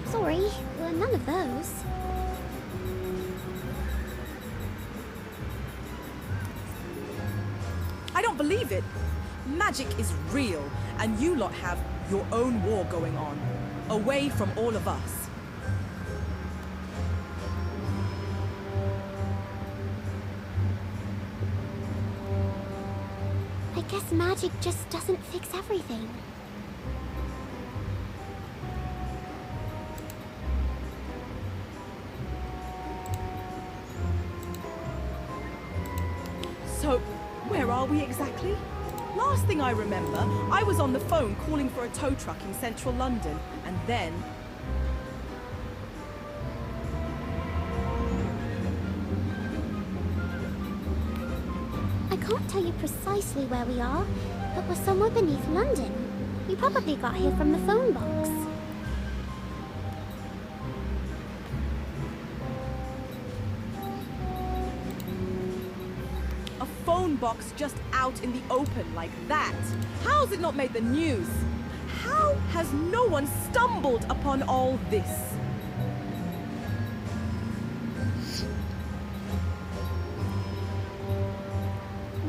Sorry, well, none of those. I don't believe it. Magic is real, and you lot have your own war going on, away from all of us. I guess magic just doesn't fix everything. So, where are we exactly? Last thing I remember, I was on the phone calling for a tow truck in central London, and then... I can't tell you precisely where we are, but we're somewhere beneath London. We probably got here from the phone box. A phone box just out in the open like that. How's it not made the news? How has no one stumbled upon all this?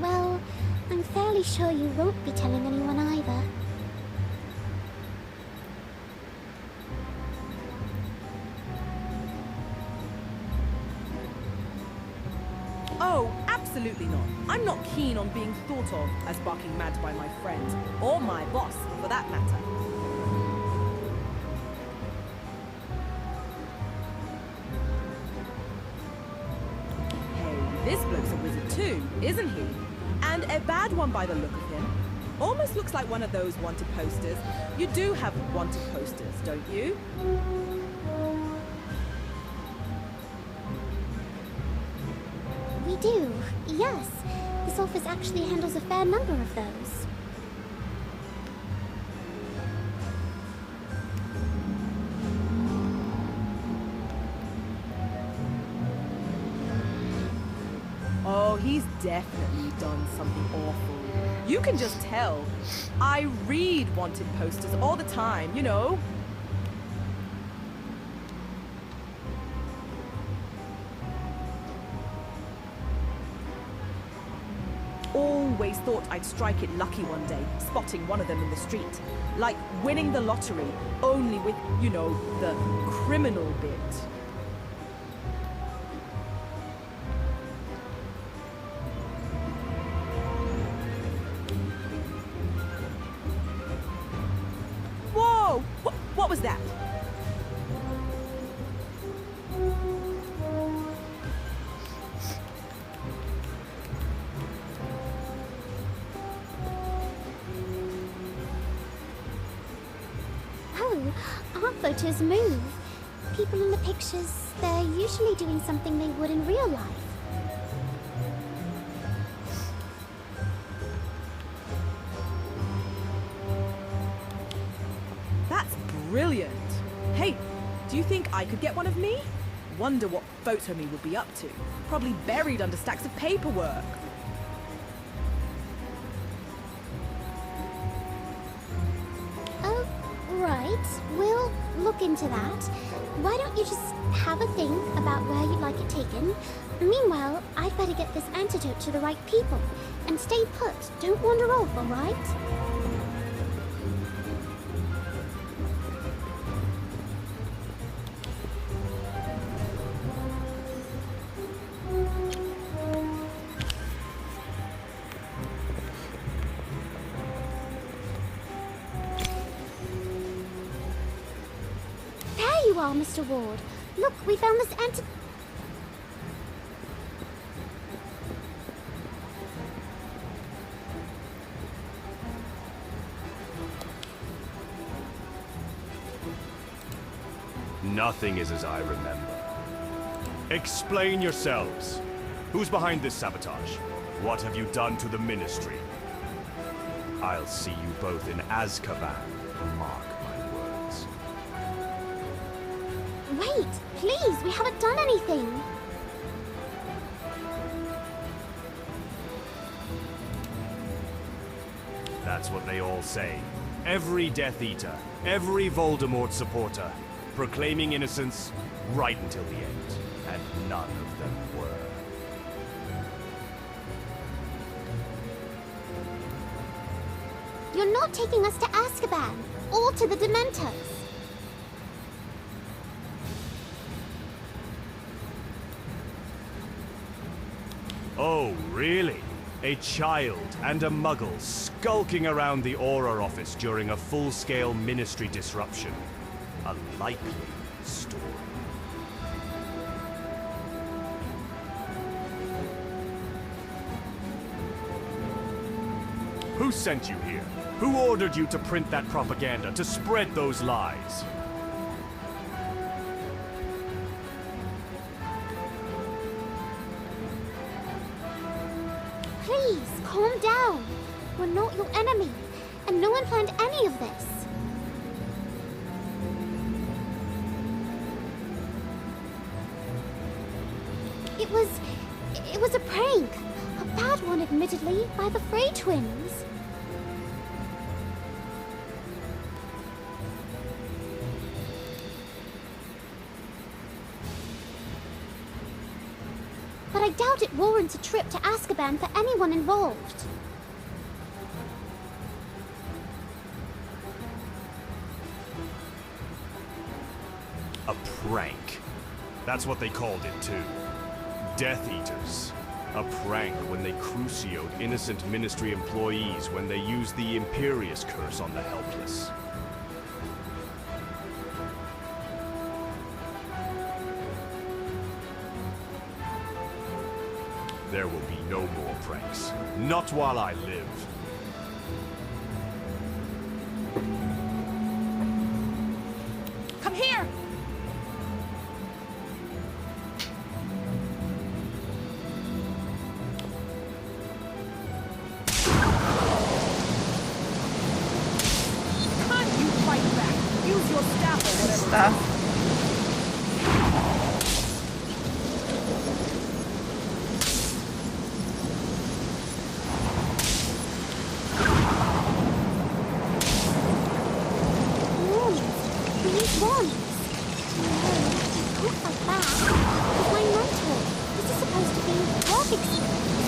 Well, I'm fairly sure you won't be telling anyone either. Oh, absolutely not. I'm not keen on being thought of as barking mad by my friends, or my boss, for that matter. Hey, this bloke's a wizard too, isn't he? And a bad one by the look of him. Almost looks like one of those wanted posters. You do have wanted posters, don't you? We do, yes. This office actually handles a fair number of those. Oh, he's definitely done something awful. You can just tell. I read wanted posters all the time, you know. Always thought I'd strike it lucky one day, spotting one of them in the street. Like winning the lottery, only with, you know, the criminal bit. Whoa! What was that? Oh, art photos move. People in the pictures, they're usually doing something they would in real life. That's brilliant. Hey, do you think I could get one of me? Wonder what Photo-Me would be up to. Probably buried under stacks of paperwork. Oh, right. We'll look into that. Why don't you just have a think about where you'd like it taken? Meanwhile, I'd better get this antidote to the right people. And stay put. Don't wander off, all right? are, Mr. Ward. Look, we found this anti... Nothing is as I remember. Explain yourselves. Who's behind this sabotage? What have you done to the Ministry? I'll see you both in Azkaban. Mark my words. Wait, please, we haven't done anything. That's what they all say. Every Death Eater, every Voldemort supporter, proclaiming innocence right until the end. And none of them were. You're not taking us to Azkaban, or to the Dementors. Oh, really? A child and a muggle skulking around the Auror office during a full-scale Ministry disruption. A likely story. Who sent you here? Who ordered you to print that propaganda, to spread those lies? Please, calm down. We're not your enemy, and no one planned any of this. It was a prank. A bad one, admittedly, by the Frey twins. But I doubt it warrants a trip to Azkaban for anyone involved. A prank. That's what they called it, too. Death Eaters. A prank when they crucioed innocent Ministry employees when they used the Imperious Curse on the helpless. There will be no more pranks. Not while I live. Come here! Can't you fight back? Use your staff or whatever. Stuff. These wands. No, I can't fight back. It's my mentor. This is supposed to be work experience.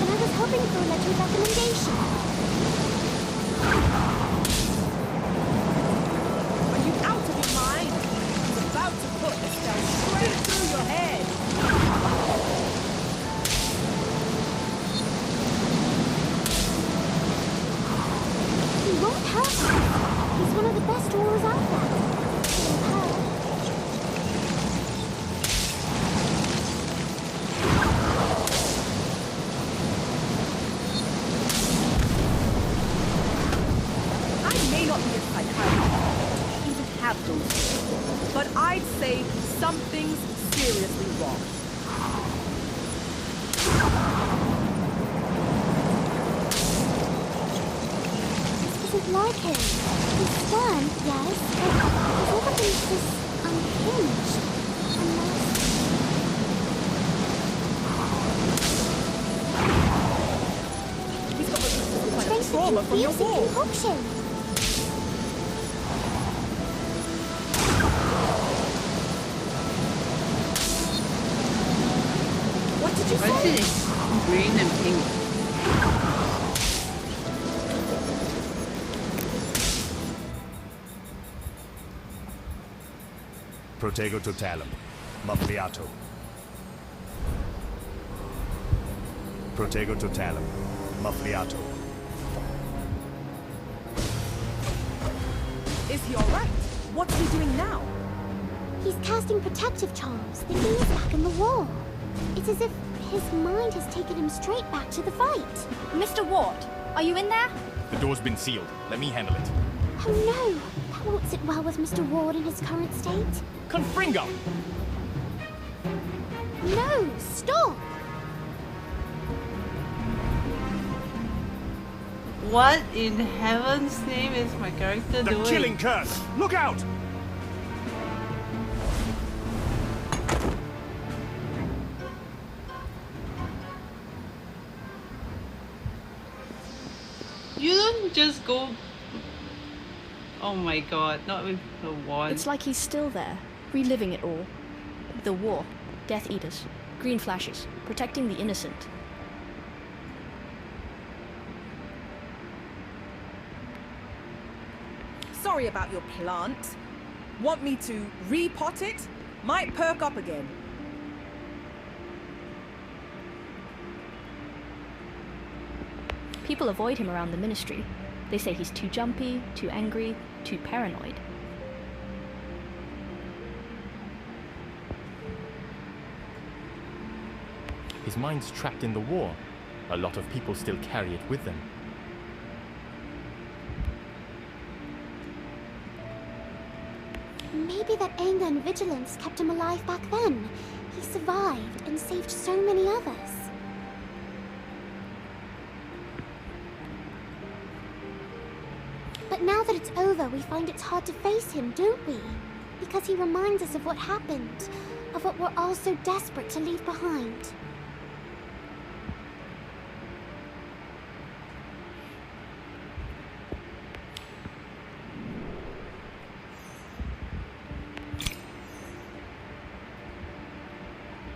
And I was hoping for a letter of recommendation. Are you out of your mind? He's about to put a spell straight through your head. He won't hurt us. He's one of the best Aurors out there. I may not be a psychiatrist, even have those skills, but I'd say something's seriously wrong. This isn't like him. He's stern, yes, but he's never been this unhinged. He's got some kind of Thanks for trauma from your confusing war. concoction. What did you Why say? is it green and pink? Protego totalum. Muffliato. Protego totalum. Muffliato. Is he alright? What's he doing now? He's casting protective charms, thinking he's back in the war. It's as if his mind has taken him straight back to the fight. Mr. Ward, are you in there? The door's been sealed. Let me handle it. Oh no! That won't sit well with Mr. Ward in his current state. Confringo! No! Stop! What in heaven's name is my character The doing? killing curse! Look out! You don't just go... Oh my god, not with the wand. It's like he's still there, reliving it all. The war, Death Eaters, green flashes, protecting the innocent. Sorry about your plant. Want me to repot it? Might perk up again. People avoid him around the Ministry. They say he's too jumpy, too angry, too paranoid. His mind's trapped in the war. A lot of people still carry it with them. Maybe that anger and vigilance kept him alive back then. He survived and saved so many others. But now that it's over, we find it's hard to face him, don't we? Because he reminds us of what happened, of what we're all so desperate to leave behind.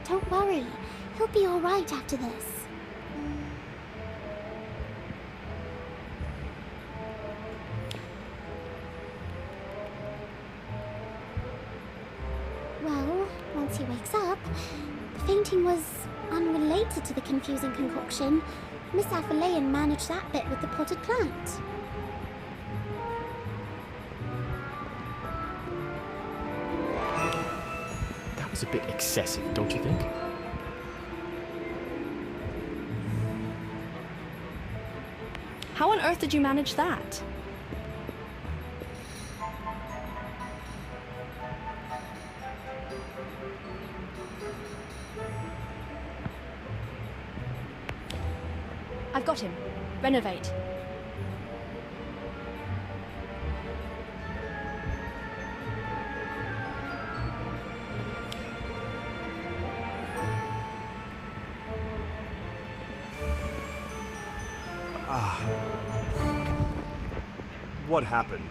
Don't worry, he'll be all right after this. Well, once he wakes up, the fainting was unrelated to the confusing concoction. Miss Aphelion managed that bit with the potted plant. That was a bit excessive, don't you think? How on earth did you manage that? I've got him. Renovate. What happened?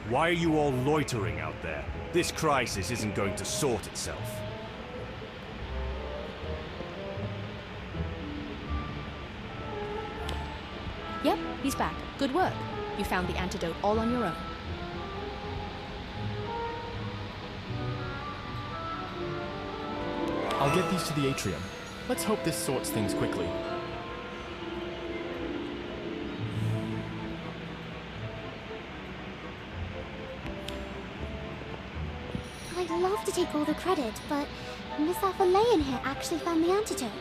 Why are you all loitering out there? This crisis isn't going to sort itself. Yep, he's back. Good work. You found the antidote all on your own. I'll get these to the atrium. Let's hope this sorts things quickly. I'd love to take all the credit, but Miss Aphelion here actually found the antidote.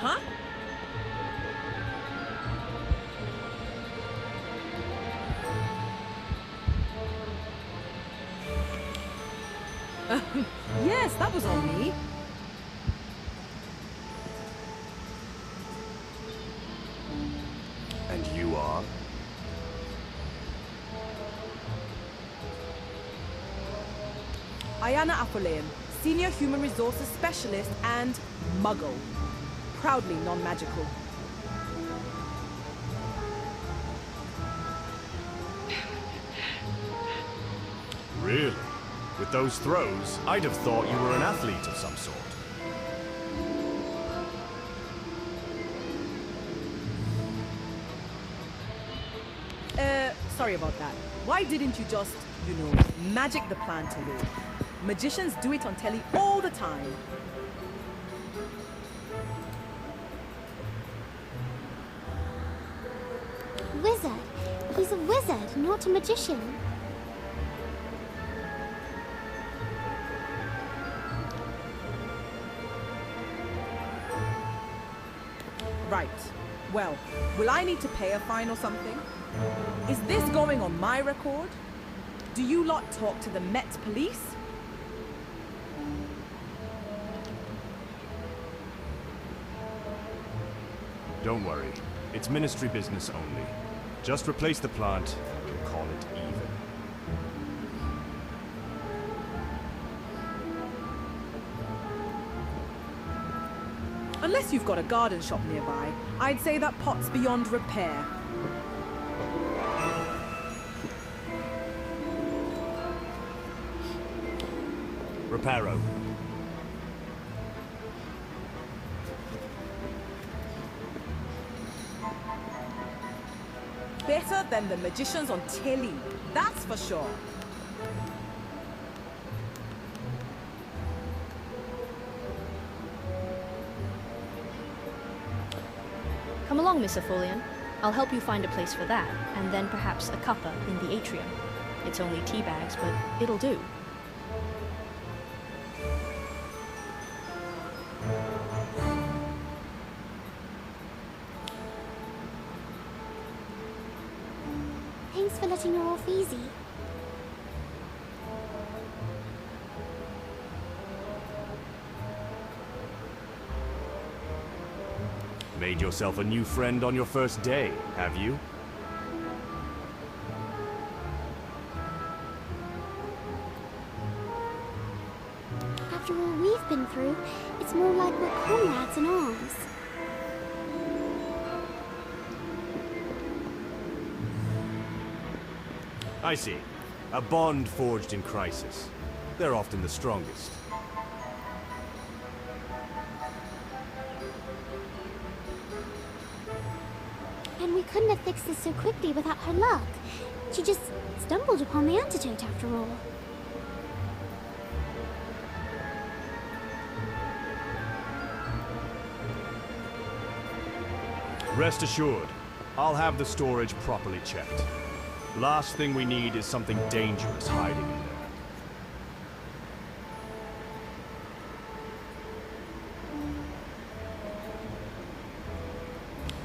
Huh? Yes, that was on me. And you are? Ayana Apollyon, Senior Human Resources Specialist and Muggle. Proudly non-magical. Really? With those throws, I'd have thought you were an athlete of some sort. sorry about that. Why didn't you just, magic the plant away? Magicians do it on telly all the time. Wizard. He's a wizard, not a magician. Right. Well, will I need to pay a fine or something? Is this going on my record? Do you lot talk to the Met Police? Don't worry. It's ministry business only. Just replace the plant, and we'll call it even. Unless you've got a garden shop nearby, I'd say that pot's beyond repair. Reparo. Better than the magicians on telly, that's for sure. Come along, Miss Atholian. I'll help you find a place for that, and then perhaps a cuppa in the atrium. It's only tea bags, but it'll do. Thanks for letting her off easy. Made yourself a new friend on your first day, have you? After all we've been through, it's more like we're comrades in arms. I see. A bond forged in crisis. They're often the strongest. And we couldn't have fixed this so quickly without her luck. She just stumbled upon the antidote after all. Rest assured, I'll have the storage properly checked. Last thing we need is something dangerous hiding in there.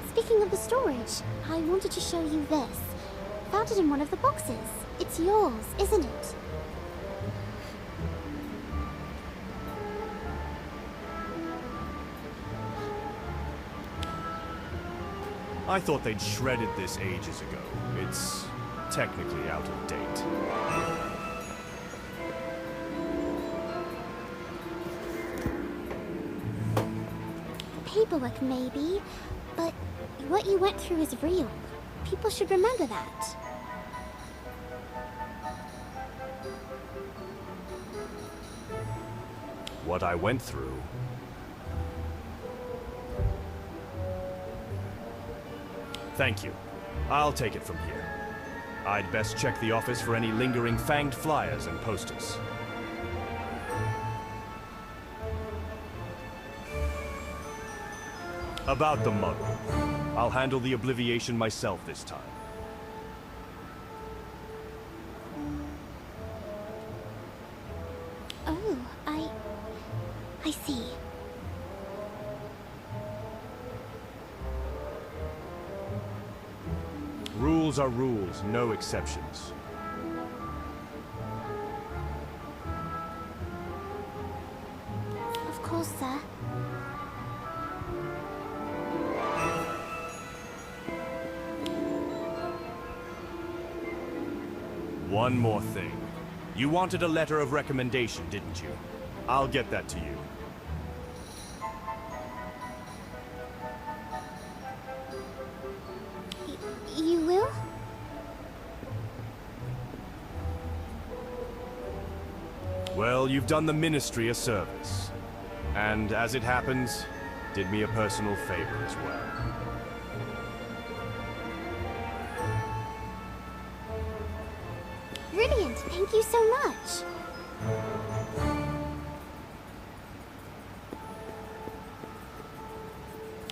Speaking of the storage, I wanted to show you this. Found it in one of the boxes. It's yours, isn't it? I thought they'd shredded this ages ago. It's technically out of date. Paperwork, maybe, but what you went through is real. People should remember that. What I went through. Thank you. I'll take it from here. I'd best check the office for any lingering fanged flyers and posters. About the muggle. I'll handle the obliviation myself this time. Oh, I see. Rules are rules, no exceptions. Of course, sir. One more thing. You wanted a letter of recommendation, didn't you? I'll get that to you. You will? Well, you've done the Ministry a service. And as it happens, did me a personal favor as well. Thank you so much.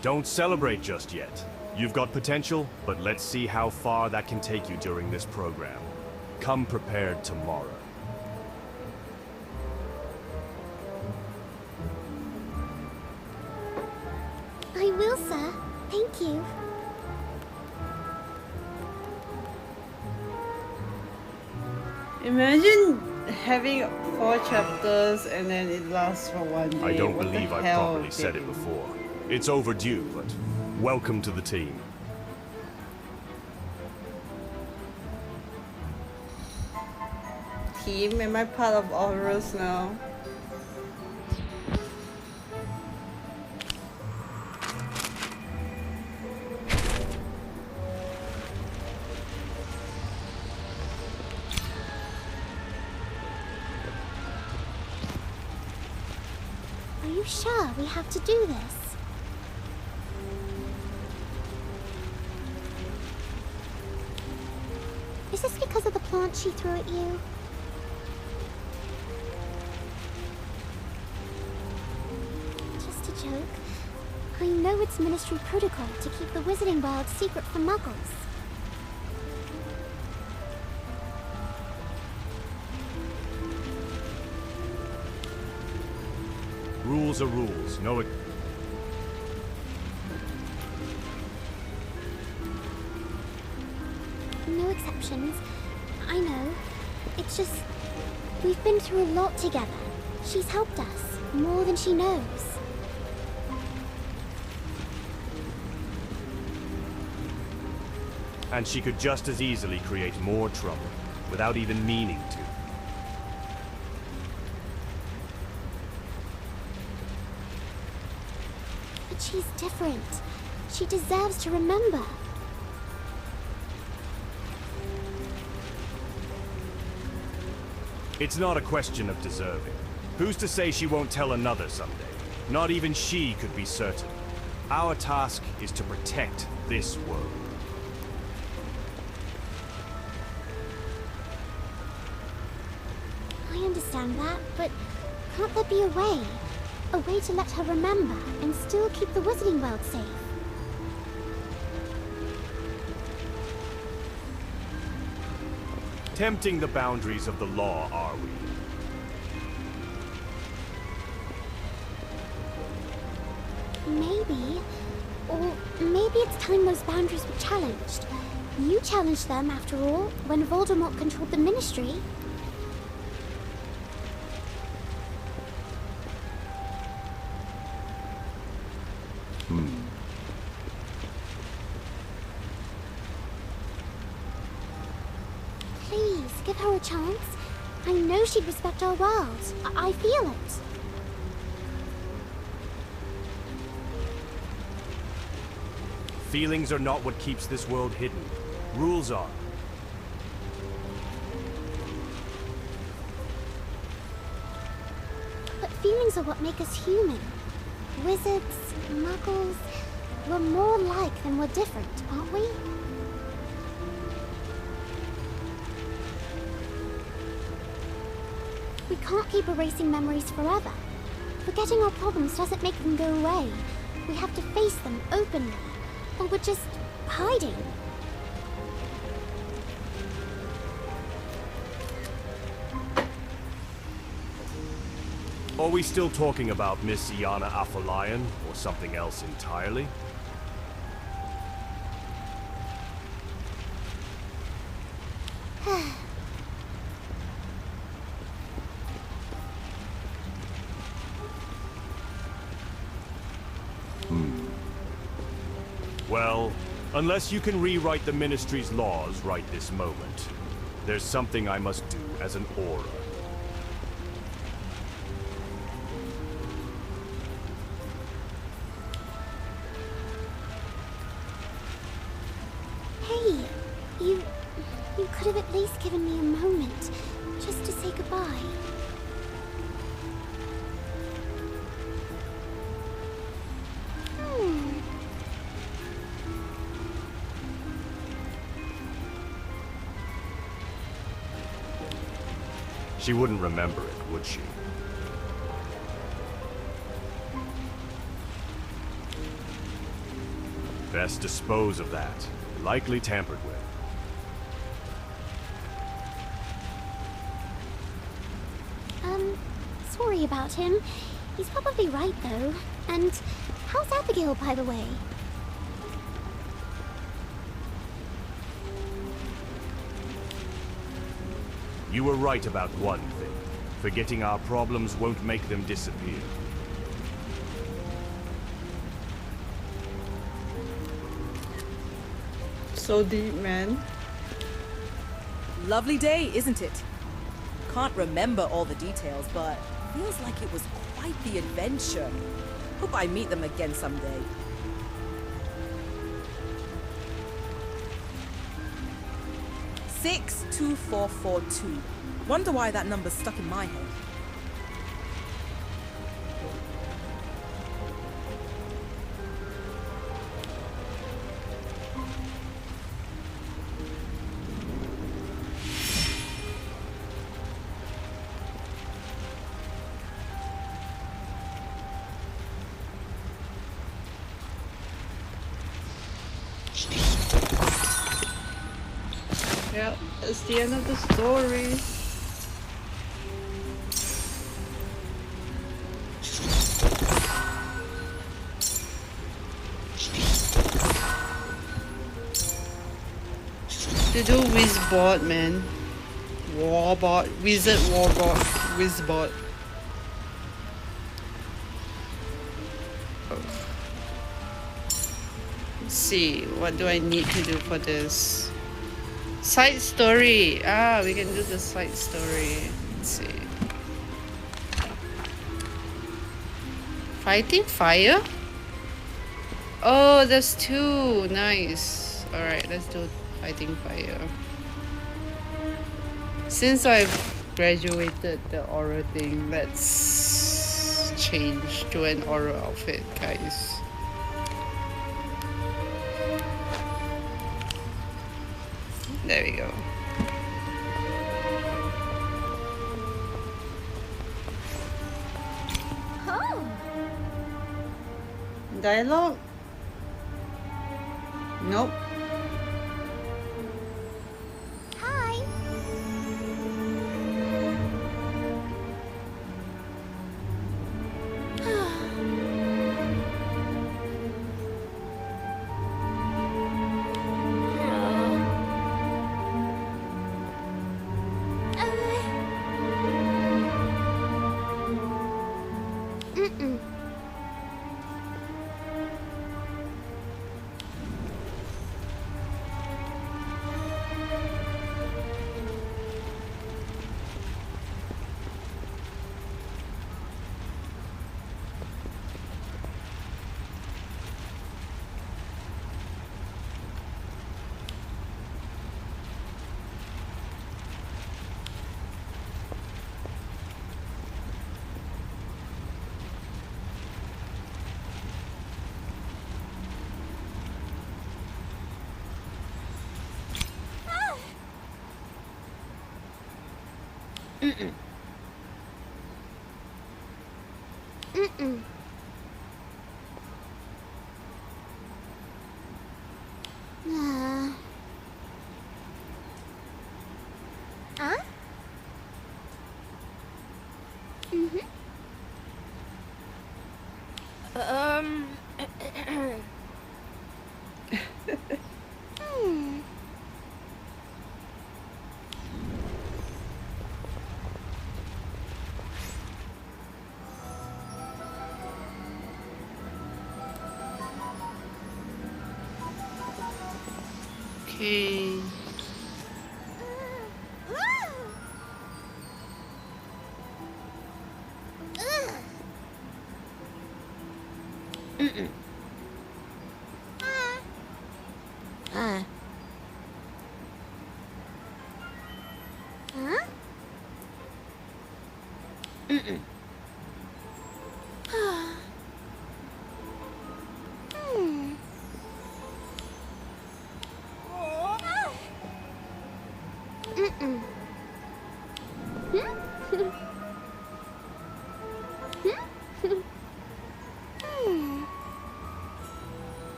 Don't celebrate just yet. You've got potential, but let's see how far that can take you during this program. Come prepared tomorrow. I will, sir. Thank you. Imagine having 4 chapters and then it lasts for 1 day. I don't What the believe I hell, properly said it David? before. It's overdue, but welcome to the team. Team, am I part of Aurus now? Are you sure we have to do this? Is this because of the plant she threw at you? Just a joke. I know it's Ministry protocol to keep the Wizarding World secret from Muggles. Rules are rules. No. No exceptions. I know. It's just... we've been through a lot together. She's helped us, more than she knows. And she could just as easily create more trouble, without even meaning to. But she's different. She deserves to remember. It's not a question of deserving. Who's to say she won't tell another someday? Not even she could be certain. Our task is to protect this world. I understand that, but can't there be a way? A way to let her remember and still keep the Wizarding World safe? Tempting the boundaries of the law, are we? Maybe. Or maybe it's time those boundaries were challenged. You challenged them, after all, when Voldemort controlled the Ministry. Please, give her a chance. I know she'd respect our world. I feel it. Feelings are not what keeps this world hidden. Rules are. But feelings are what make us human. Wizards, muggles, we're more alike than we're different, aren't we? We can't keep erasing memories forever. Forgetting our problems doesn't make them go away. We have to face them openly, or we're just hiding. Are we still talking about Miss Iana Afolayan, or something else entirely? Well, unless you can rewrite the Ministry's laws right this moment, there's something I must do as an Aura. Hey, you could have at least given me a moment, just to say goodbye. She wouldn't remember it, would she? Best dispose of that. Likely tampered with. Sorry about him. He's probably right, though. And how's Abigail, by the way? You were right about one thing. Forgetting our problems won't make them disappear. So deep, man. Lovely day, isn't it? Can't remember all the details, but feels like it was quite the adventure. Hope I meet them again someday. 62442. Wonder why that number's stuck in my head. Yep, that's the end of the story. To do Wizbot, man. Warbot, Wizard Warbot, Wizbot. Let's see, what do I need to do for this? Side story. Ah, we can do the side story. Let's see. Fighting fire? Oh, there's two. Nice. Alright, let's do fighting fire. Since I've graduated the aura thing, let's change to an aura outfit, guys. There we go. Oh. Dialogue? Nope. Hi. Mm-mm. Mm-mm. Mm-mm. Huh? Mm-hmm. Hmm. Okay. Mm-mm. Huh? Mm-mm. Hmm. Mm-mm. Hmm?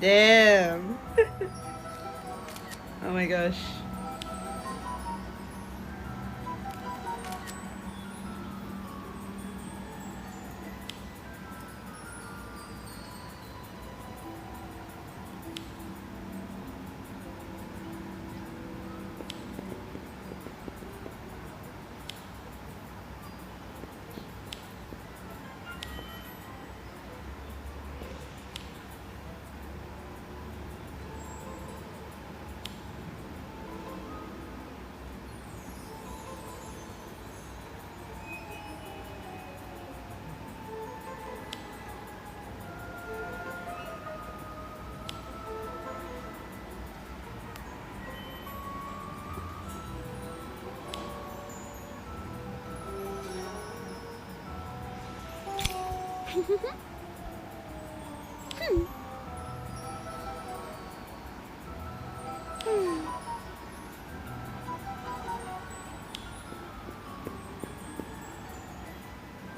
Damn. Oh my gosh.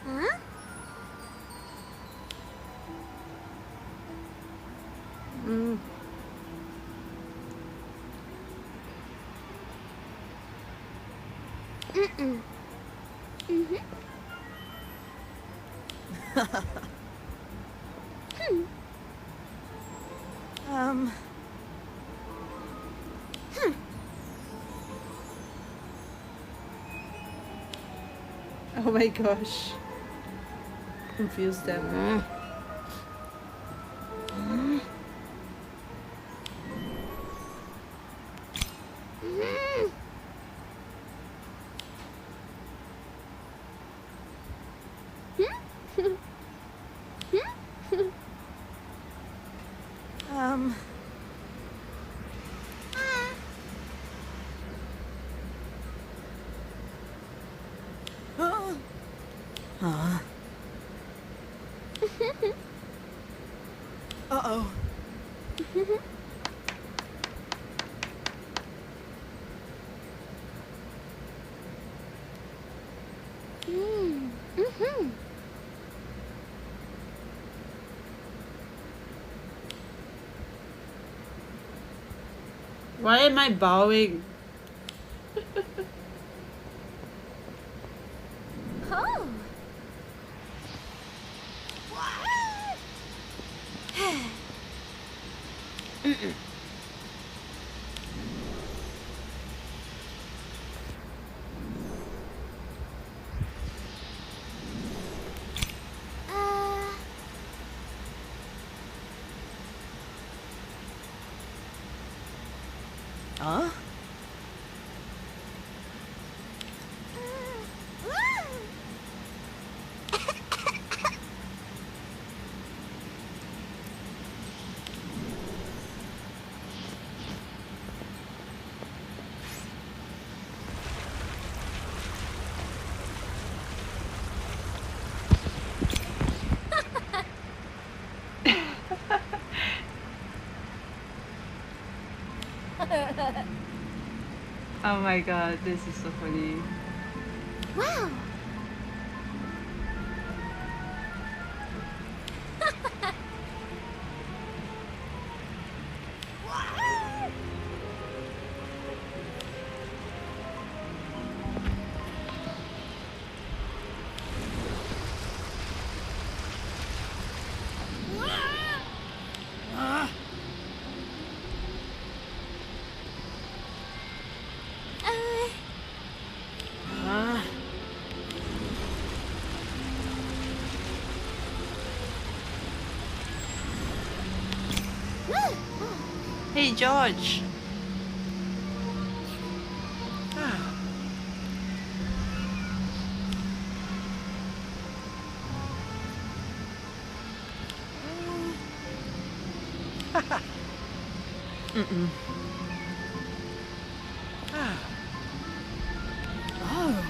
Huh? Mm-mm. Mm-hmm. Oh my gosh. Confused them. Uh-oh. Mm-hmm. Why am I bowing? Oh. Huh? Oh my god, this is so funny. Wow. Hey, George. Mm-mm. Oh.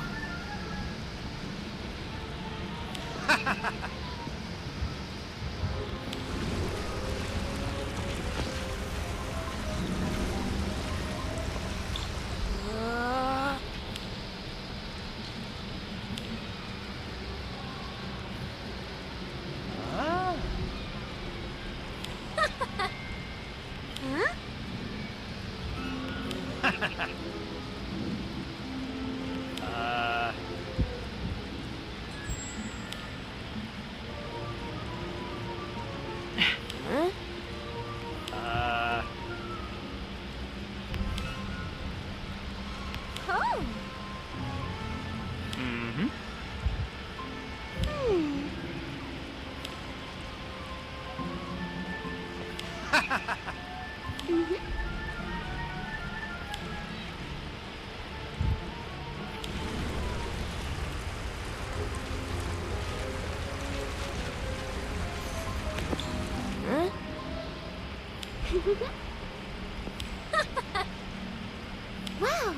Wow.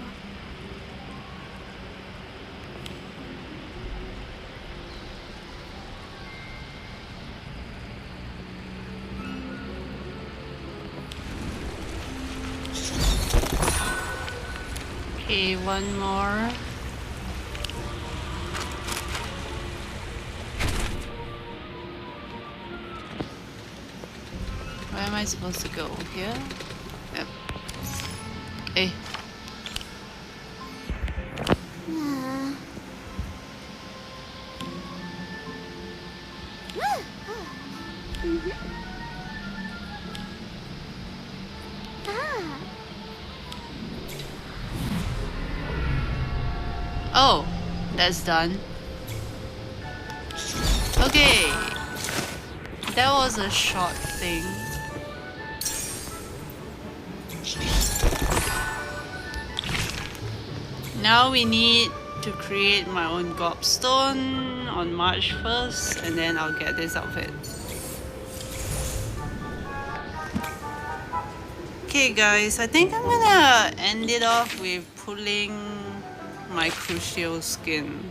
Okay, one more. Where am I supposed to go? Here? Yep. Hey. Oh, that's done. Okay. That was a short thing. Now we need to create my own gobstone on March 1st, and then I'll get this outfit. Okay guys, I think I'm gonna end it off with pulling my Crucio skin.